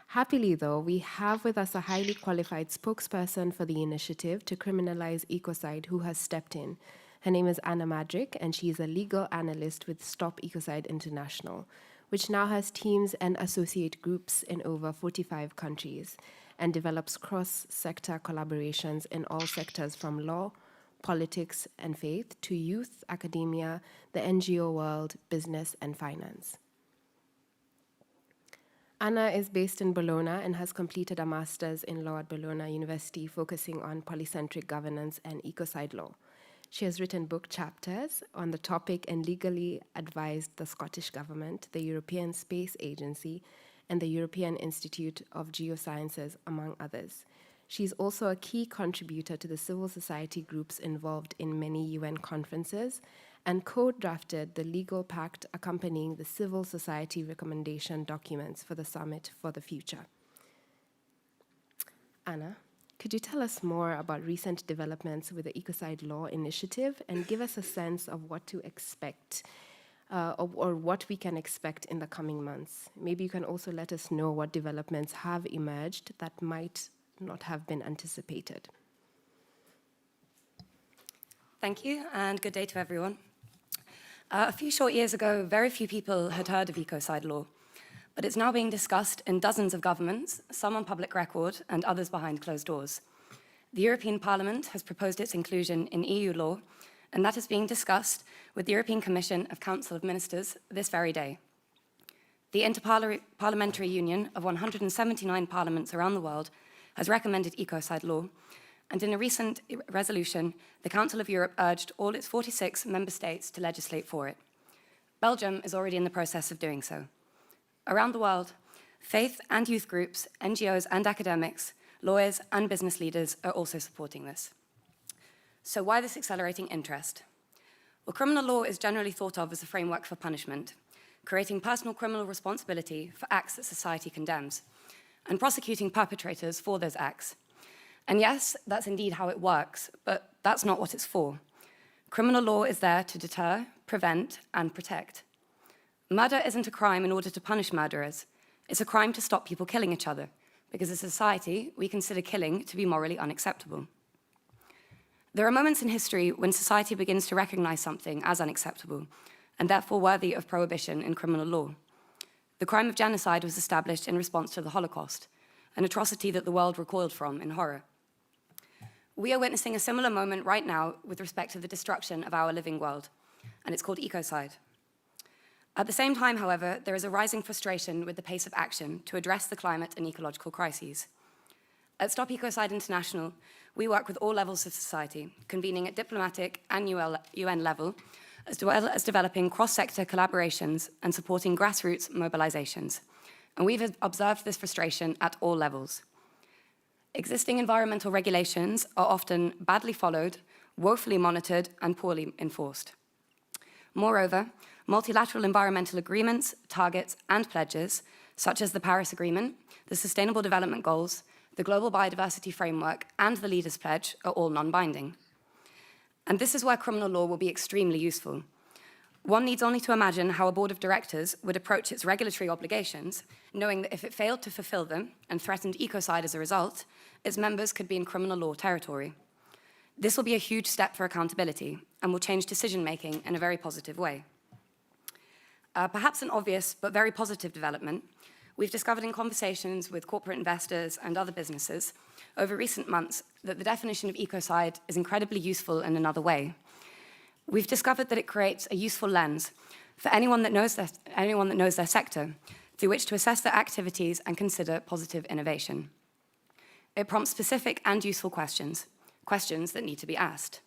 Happily, though, we have with us a highly qualified spokesperson for the initiative to criminalize ecocide who has stepped in. Her name is Anna Madrick, and she is a legal analyst with Stop Ecocide International, which now has teams and associate groups in over 45 countries and develops cross-sector collaborations in all sectors from law, politics and faith to youth, academia, the NGO world, business and finance. Anna is based in Bologna and has completed a master's in law at Bologna University, focusing on polycentric governance and ecocide law. She has written book chapters on the topic and legally advised the Scottish Government, the European Space Agency, and the European Institute of Geosciences, among others. She's also a key contributor to the civil society groups involved in many UN conferences and co-drafted the legal pact accompanying the civil society recommendation documents for the Summit for the Future. Anna, could you tell us more about recent developments with the Ecocide Law Initiative and give us a sense of what to expect or what we can expect in the coming months? Maybe you can also let us know what developments have emerged that might not have been anticipated. Thank you, and good day to everyone. A few short years ago, very few people had heard of ecocide law, but it's now being discussed in dozens of governments, some on public record and others behind closed doors. The European Parliament has proposed its inclusion in EU law, and that is being discussed with the European Commission of Council of Ministers this very day. The Interparliamentary Union of 179 parliaments around the world has recommended ecocide law, and in a recent resolution, the Council of Europe urged all its 46 member states to legislate for it. Belgium is already in the process of doing so. Around the world, faith and youth groups, NGOs and academics, lawyers and business leaders are also supporting this. So why this accelerating interest? Well, criminal law is generally thought of as a framework for punishment, creating personal criminal responsibility for acts that society condemns, and prosecuting perpetrators for those acts. And yes, that's indeed how it works, but that's not what it's for. Criminal law is there to deter, prevent, and protect. Murder isn't a crime in order to punish murderers. It's a crime to stop people killing each other, because as a society, we consider killing to be morally unacceptable. There are moments in history when society begins to recognize something as unacceptable, and therefore worthy of prohibition in criminal law. The crime of genocide was established in response to the Holocaust, an atrocity that the world recoiled from in horror. We are witnessing a similar moment right now with respect to the destruction of our living world, and it's called ecocide. At the same time, however, there is a rising frustration with the pace of action to address the climate and ecological crises. At Stop Ecocide International, we work with all levels of society, convening at diplomatic and UN level, as well as developing cross-sector collaborations and supporting grassroots mobilizations. And we've observed this frustration at all levels. Existing environmental regulations are often badly followed, woefully monitored, and poorly enforced. Moreover, multilateral environmental agreements, targets, and pledges, such as the Paris Agreement, the Sustainable Development Goals, the Global Biodiversity Framework, and the Leaders' Pledge are all non-binding. And this is where criminal law will be extremely useful. One needs only to imagine how a board of directors would approach its regulatory obligations, knowing that if it failed to fulfill them and threatened ecocide as a result, its members could be in criminal law territory. This will be a huge step for accountability and will change decision-making in a very positive way. Perhaps an obvious but very positive development, we've discovered in conversations with corporate investors and other businesses over recent months that the definition of ecocide is incredibly useful in another way. We've discovered that it creates a useful lens for anyone that knows their sector through which to assess their activities and consider positive innovation. It prompts specific and useful questions that need to be asked.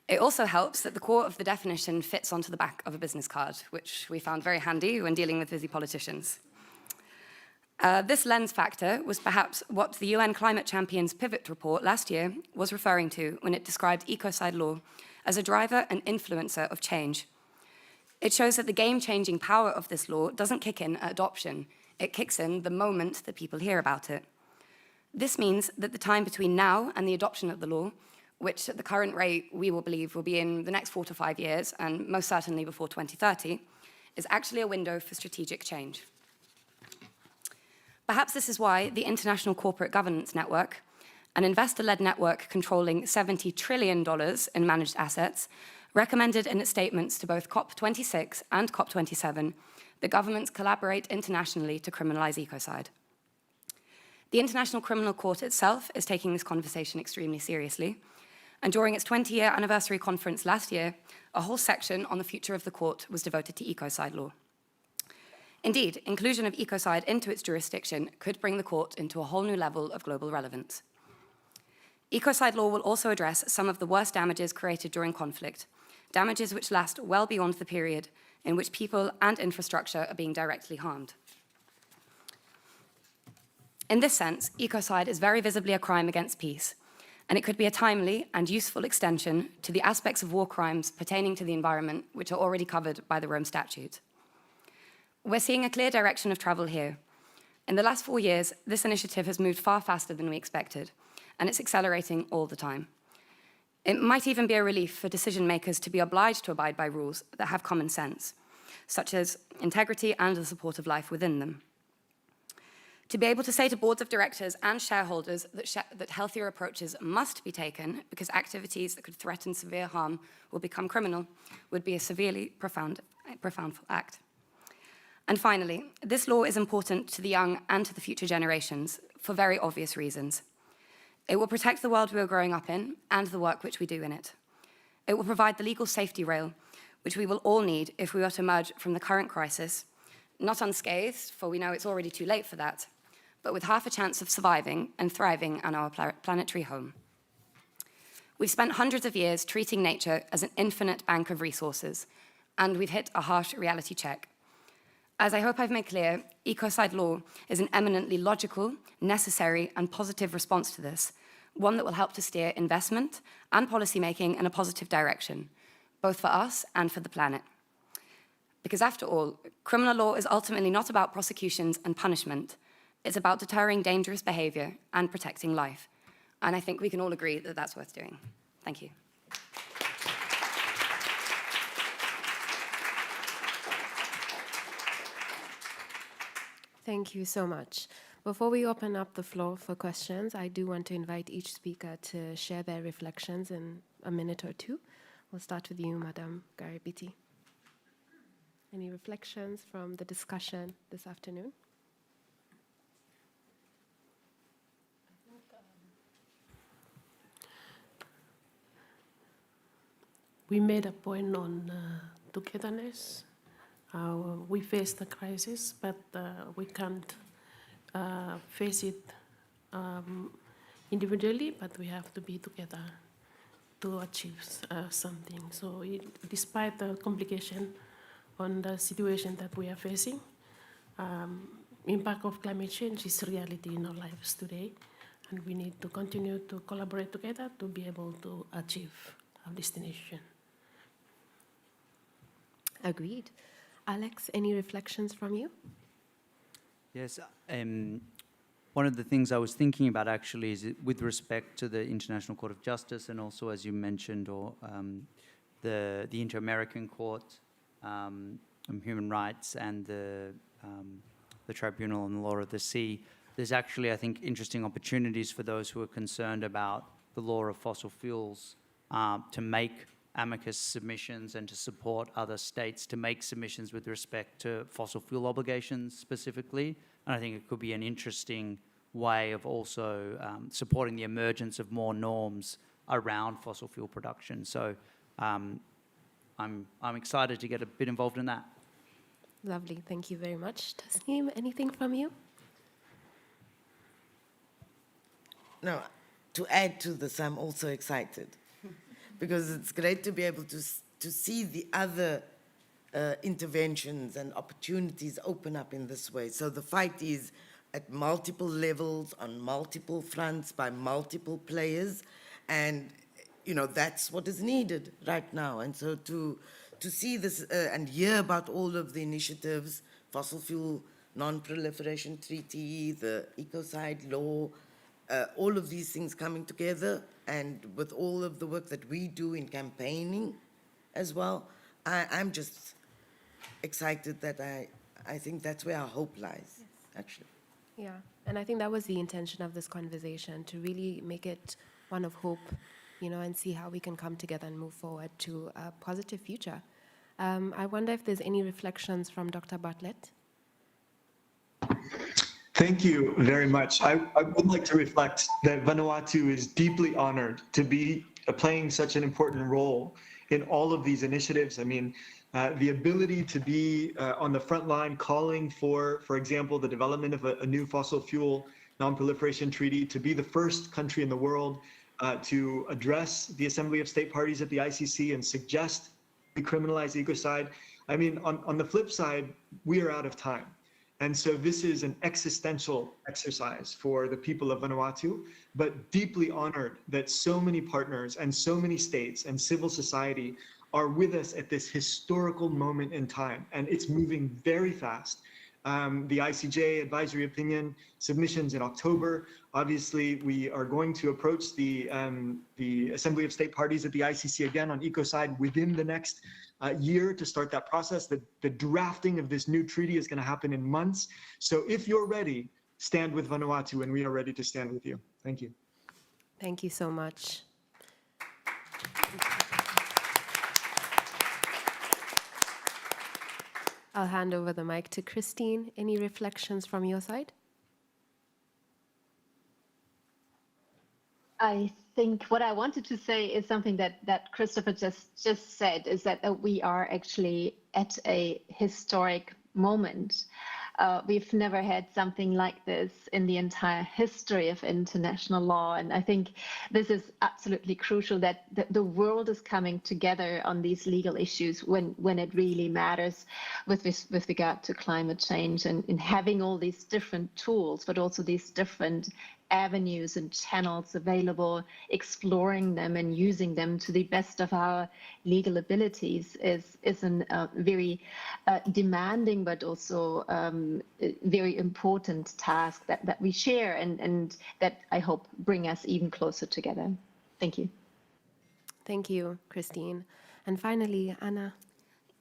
It also helps that the core of the definition fits onto the back of a business card, which we found very handy when dealing with busy politicians. This lens factor was perhaps what the UN Climate Champions Pivot report last year was referring to when it described ecocide law as a driver and influencer of change. It shows that the game-changing power of this law doesn't kick in at adoption. It kicks in the moment that people hear about it. This means that the time between now and the adoption of the law, which at the current rate we will believe will be in the next 4 to 5 years, and most certainly before 2030, is actually a window for strategic change. Perhaps this is why the International Corporate Governance Network, an investor-led network controlling $70 trillion in managed assets, recommended in its statements to both COP26 and COP27 that governments collaborate internationally to criminalize ecocide. The International Criminal Court itself is taking this conversation extremely seriously, and during its 20-year anniversary conference last year, a whole section on the future of the court was devoted to ecocide law. Indeed, inclusion of ecocide into its jurisdiction could bring the court into a whole new level of global relevance. Ecocide law will also address some of the worst damages created during conflict, damages which last well beyond the period in which people and infrastructure are being directly harmed. In this sense, ecocide is very visibly a crime against peace, and it could be a timely and useful extension to the aspects of war crimes pertaining to the environment which are already covered by the Rome Statute. We're seeing a clear direction of travel here. In the last 4 years, this initiative has moved far faster than we expected, and it's accelerating all the time. It might even be a relief for decision makers to be obliged to abide by rules that have common sense, such as integrity and the support of life within them. To be able to say to boards of directors and shareholders that healthier approaches must be taken because activities that could threaten severe harm will become criminal would be a severely profound act. And finally, this law is important to the young and to the future generations for very obvious reasons. It will protect the world we are growing up in and the work which we do in it. It will provide the legal safety rail which we will all need if we are to emerge from the current crisis, not unscathed, for we know it's already too late for that, but with half a chance of surviving and thriving on our planetary home. We've spent hundreds of years treating nature as an infinite bank of resources, and we've hit a harsh reality check. As I hope I've made clear, ecocide law is an eminently logical, necessary, and positive response to this, one that will help to steer investment and policymaking in a positive direction, both for us and for the planet. Because after all, criminal law is ultimately not about prosecutions and punishment. It's about deterring dangerous behavior and protecting life. And I think we can all agree that that's worth doing. Thank you. Thank you so much. Before we open up the floor for questions, I do want to invite each speaker to share their reflections in a minute or two. We'll start with you, Madam Garibiti. Any reflections from the discussion this afternoon? We made a point on togetherness. We face the crisis, but we can't face it individually, but we have to be together to achieve something. So despite the complication on the situation that we are facing, impact of climate change is a reality in our lives today, and we need to continue to collaborate together to be able to achieve our destination. Agreed. Alex, any reflections from you? Yes, one of the things I was thinking about actually is with respect to the International Court of Justice, and also, as you mentioned, or the Inter-American Court on Human Rights and the Tribunal on the Law of the Sea. There's actually, I think, interesting opportunities for those who are concerned about the law of fossil fuels to make amicus submissions and to support other states to make submissions with respect to fossil fuel obligations specifically. And I think it could be an interesting way of also supporting the emergence of more norms around fossil fuel production. So I'm excited to get a bit involved in that. Lovely. Thank you very much. Tasneem, anything from you? No, to add to this, I'm also excited because it's great to be able to see the other interventions and opportunities open up in this way. So the fight is at multiple levels, on multiple fronts, by multiple players, and that's what is needed right now. And so to see this and hear about all of the initiatives, Fossil Fuel Non-Proliferation Treaty, the Ecocide law, all of these things coming together, and with all of the work that we do in campaigning as well, I'm just excited that I think that's where our hope lies, actually. Yeah, and I think that was the intention of this conversation, to really make it one of hope, and see how we can come together and move forward to a positive future. I wonder if there's any reflections from Dr. Bartlett. Thank you very much. I would like to reflect that Vanuatu is deeply honored to be playing such an important role in all of these initiatives. I mean, the ability to be on the front line calling for example, the development of a new fossil fuel non-proliferation treaty, to be the first country in the world to address the Assembly of State Parties at the ICC and suggest we criminalize ecocide. I mean, on the flip side, we are out of time. And so this is an existential exercise for the people of Vanuatu, but deeply honored that so many partners and so many states and civil society are with us at this historical moment in time. And it's moving very fast. The ICJ advisory opinion submissions in October. Obviously, we are going to approach the Assembly of State Parties at the ICC again on Ecocide within the next year to start that process. The drafting of this new treaty is going to happen in months. So if you're ready, stand with Vanuatu, and we are ready to stand with you. Thank you. Thank you so much. I'll hand over the mic to Christine. Any reflections from your side? I think what I wanted to say is something that Christopher just said, is that we are actually at a historic moment. We've never had something like this in the entire history of international law. And I think this is absolutely crucial, that the world is coming together on these legal issues when it really matters with regard to climate change, and in having all these different tools, but also these different avenues and channels available, exploring them and using them to the best of our legal abilities is a very demanding, but also very important task that we share, and that I hope bring us even closer together. Thank you. Thank you, Christine. And finally, Anna.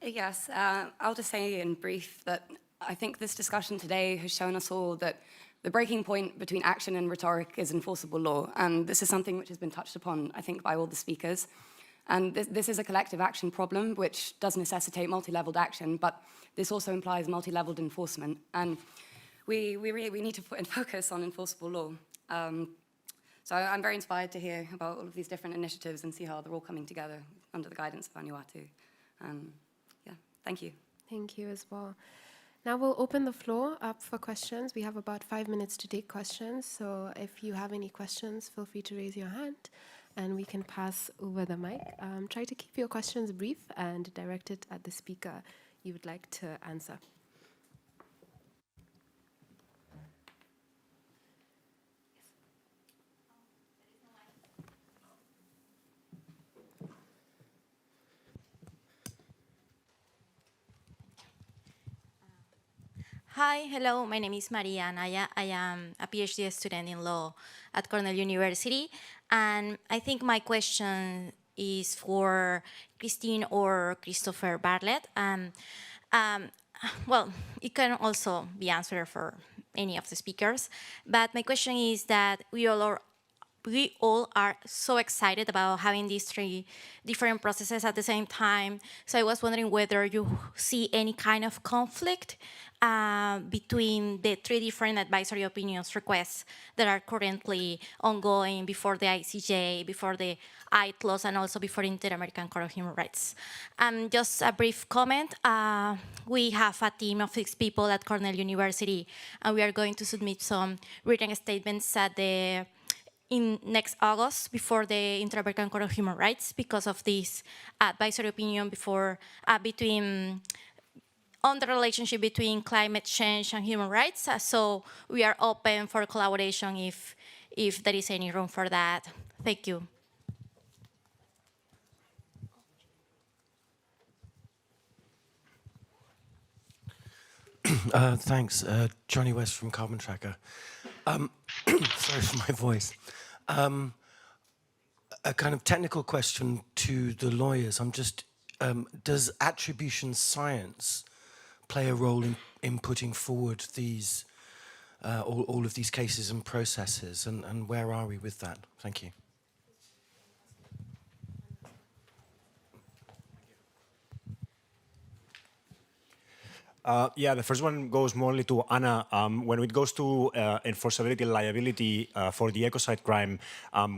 Yes, I'll just say in brief that I think this discussion today has shown us all that the breaking point between action and rhetoric is enforceable law. And this is something which has been touched upon, I think, by all the speakers. And this is a collective action problem, which does necessitate multi-leveled action, but this also implies multi-leveled enforcement. And we need to put in focus on enforceable law. So I'm very inspired to hear about all of these different initiatives and see how they're all coming together under the guidance of Vanuatu. Yeah, thank you. Thank you as well. Now we'll open the floor up for questions. We have about 5 minutes to take questions. So if you have any questions, feel free to raise your hand and we can pass over the mic. Try to keep your questions brief and direct it at the speaker you would like to answer. Hi, hello, my name is Maria Anaya. I am a PhD student in law at Cornell University. And I think my question is for Christine or Christopher Bartlett. Well, it can also be answered for any of the speakers. But my question is that we all are so excited about having these 3 different processes at the same time. So I was wondering whether you see any kind of conflict between the 3 different advisory opinions requests that are currently ongoing before the ICJ, before the ITLOS, and also before the Inter-American Court of Human Rights. Just a brief comment. We have a team of 6 people at Cornell University, and we are going to submit some written statements at in next August before the Inter-American Court of Human Rights because of this advisory opinion on the relationship between climate change and human rights. So we are open for collaboration if there is any room for that. Thank you. Thanks. Johnny West from Carbon Tracker. Sorry for my voice. A kind of technical question to the lawyers. Does attribution science play a role in putting forward these all of these cases and processes, and where are we with that? Thank you. Yeah, the first one goes more to Anna. When it goes to enforceability and liability for the Ecocide crime,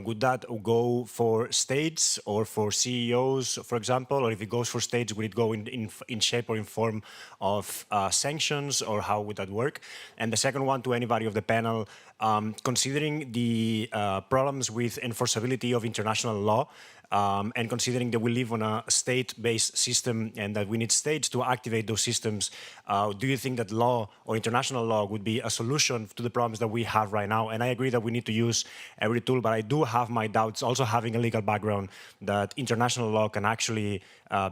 would that go for states or for CEOs, for example? Or if it goes for states, would it go in shape or in form of sanctions, or how would that work? And the second one to anybody of the panel, considering the problems with enforceability of international law, and considering that we live on a state-based system and that we need states to activate those systems, do you think that law or international law would be a solution to the problems that we have right now? And I agree that we need to use every tool, but I do have my doubts, also having a legal background, that international law can actually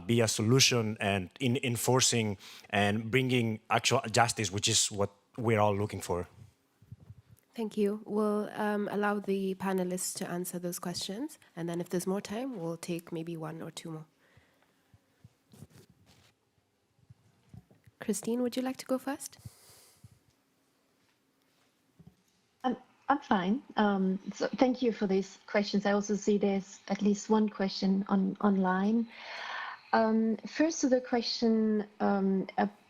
be a solution and in enforcing and bringing actual justice, which is what we're all looking for. Thank you. We'll allow the panelists to answer those questions, and then if there's more time, we'll take maybe 1 or 2 more. Christine, would you like to go first? I'm fine. So thank you for these questions. I also see there's at least 1 question online. First to the question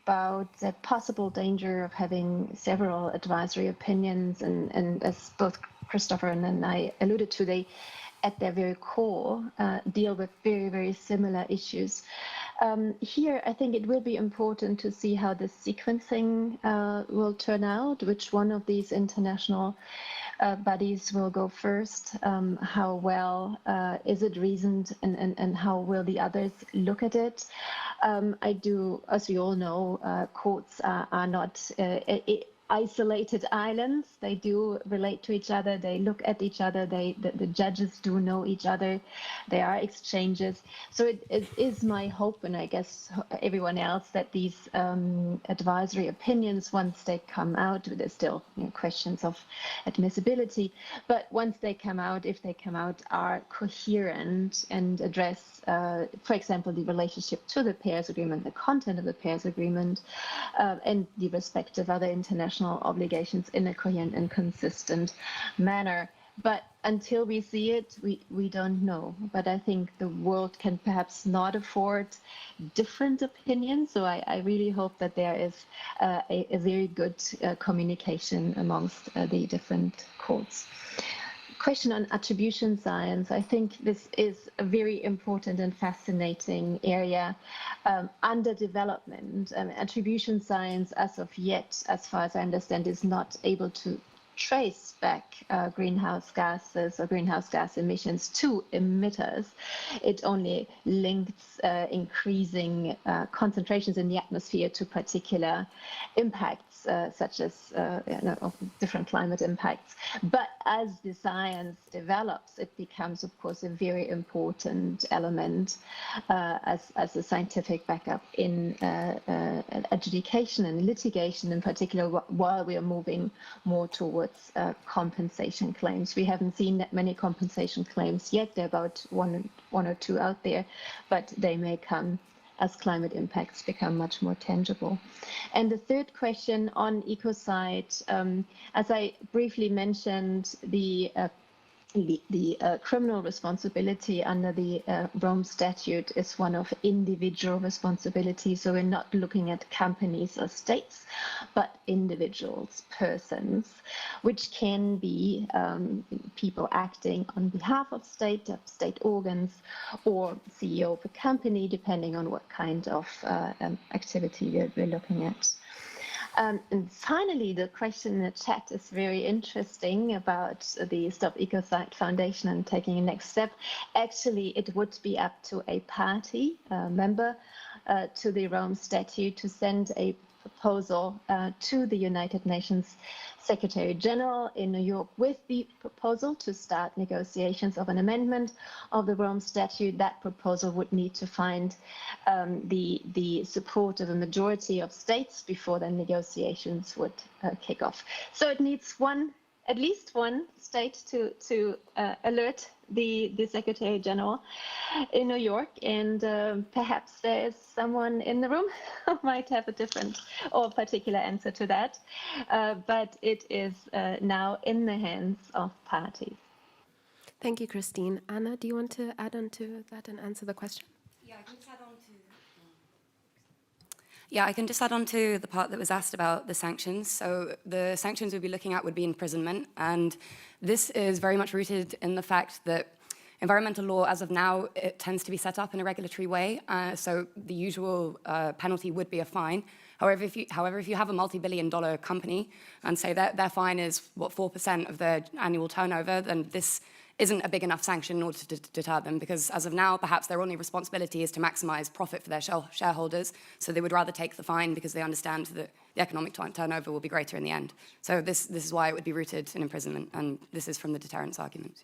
about the possible danger of having several advisory opinions, and as both Christopher and I alluded to, they at their very core deal with very, very similar issues. Here, I think it will be important to see how the sequencing will turn out, which one of these international bodies will go first, how well is it reasoned, and how will the others look at it. I do, as we all know, courts are not isolated islands. They do relate to each other. They look at each other. The judges do know each other. There are exchanges. So it is my hope, and I guess everyone else, that these advisory opinions, once they come out, there's still questions of admissibility, but once they come out, if they come out, are coherent and address, for example, the relationship to the Paris Agreement, the content of the Paris Agreement, and the respective other international obligations in a coherent and consistent manner. But until we see it, we don't know. But I think the world can perhaps not afford different opinions. So I really hope that there is a very good communication amongst the different courts. Question on attribution science. I think this is a very important and fascinating area under development. Attribution science, as of yet, as far as I understand, is not able to trace back greenhouse gases or greenhouse gas emissions to emitters. It only links increasing concentrations in the atmosphere to particular impacts, such as different climate impacts. But as the science develops, it becomes, of course, a very important element as a scientific backup in adjudication and litigation, in particular, while we are moving more towards compensation claims. We haven't seen that many compensation claims yet. There are about one or two out there, but they may come as climate impacts become much more tangible. And the third question on Ecocide, as I briefly mentioned, the criminal responsibility under the Rome Statute is one of individual responsibility. So we're not looking at companies or states, but individuals, persons, which can be people acting on behalf of state organs, or CEO of a company, depending on what kind of activity we're looking at. And finally, the question in the chat is very interesting about the Stop Ecocide Foundation and taking a next step. Actually, it would be up to a party member to the Rome Statute to send a proposal to the United Nations Secretary General in New York with the proposal to start negotiations of an amendment of the Rome Statute. That proposal would need to find the support of a majority of states before the negotiations would kick off. So it needs at least one state to alert the Secretary General in New York, and perhaps there is someone in the room who might have a different or particular answer to that, but it is now in the hands of parties. Thank you, Christine. Anna, do you want to add on to that and answer the question? Yeah, I can just add on to... Yeah, I can just add on to the part that was asked about the sanctions. So the sanctions we'd be looking at would be imprisonment, and this is very much rooted in the fact that environmental law, as of now, it tends to be set up in a regulatory way. So the usual penalty would be a fine. However, if you have a multi-billion-dollar company and say that their fine is, 4% of their annual turnover, then this isn't a big enough sanction in order to deter them, because as of now, perhaps their only responsibility is to maximize profit for their shareholders. So they would rather take the fine because they understand that the economic turnover will be greater in the end. So this is why it would be rooted in imprisonment, and this is from the deterrence argument.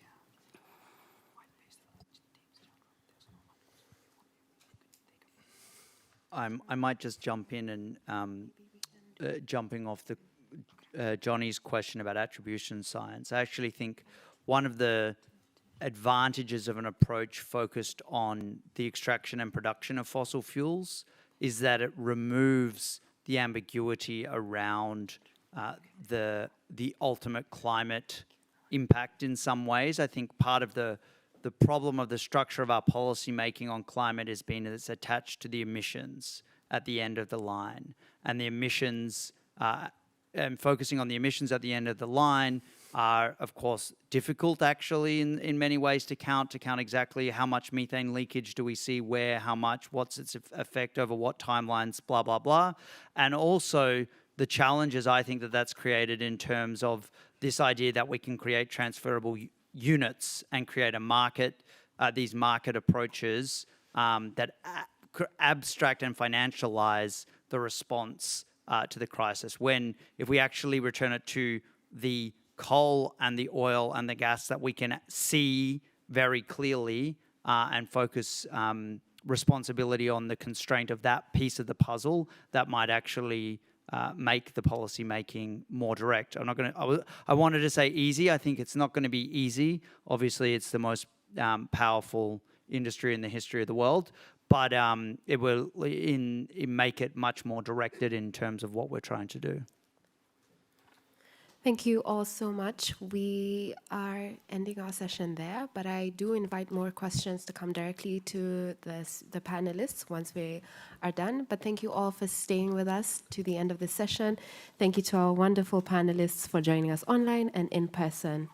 I might just jump in and jumping off the Johnny's question about attribution science. I actually think one of the advantages of an approach focused on the extraction and production of fossil fuels is that it removes the ambiguity around the ultimate climate impact in some ways. I think part of the problem of the structure of our policy making on climate has been that it's attached to the emissions at the end of the line. And the emissions, and focusing on the emissions at the end of the line are, of course, difficult actually in many ways to count exactly how much methane leakage do we see, where, how much, what's its effect over what timelines, blah, blah, blah. And also the challenges I think that's created in terms of this idea that we can create transferable units and create a market, these market approaches that abstract and financialize the response to the crisis. When, if we actually return it to the coal and the oil and the gas that we can see very clearly and focus responsibility on the constraint of that piece of the puzzle, that might actually make the policy making more direct. I'm not going to, I wanted to say easy. I think it's not going to be easy. Obviously, it's the most powerful industry in the history of the world, but it will make it much more directed in terms of what we're trying to do. Thank you all so much. We are ending our session there, but I do invite more questions to come directly to the panelists once we are done. But thank you all for staying with us to the end of the session. Thank you to our wonderful panelists for joining us online and in person.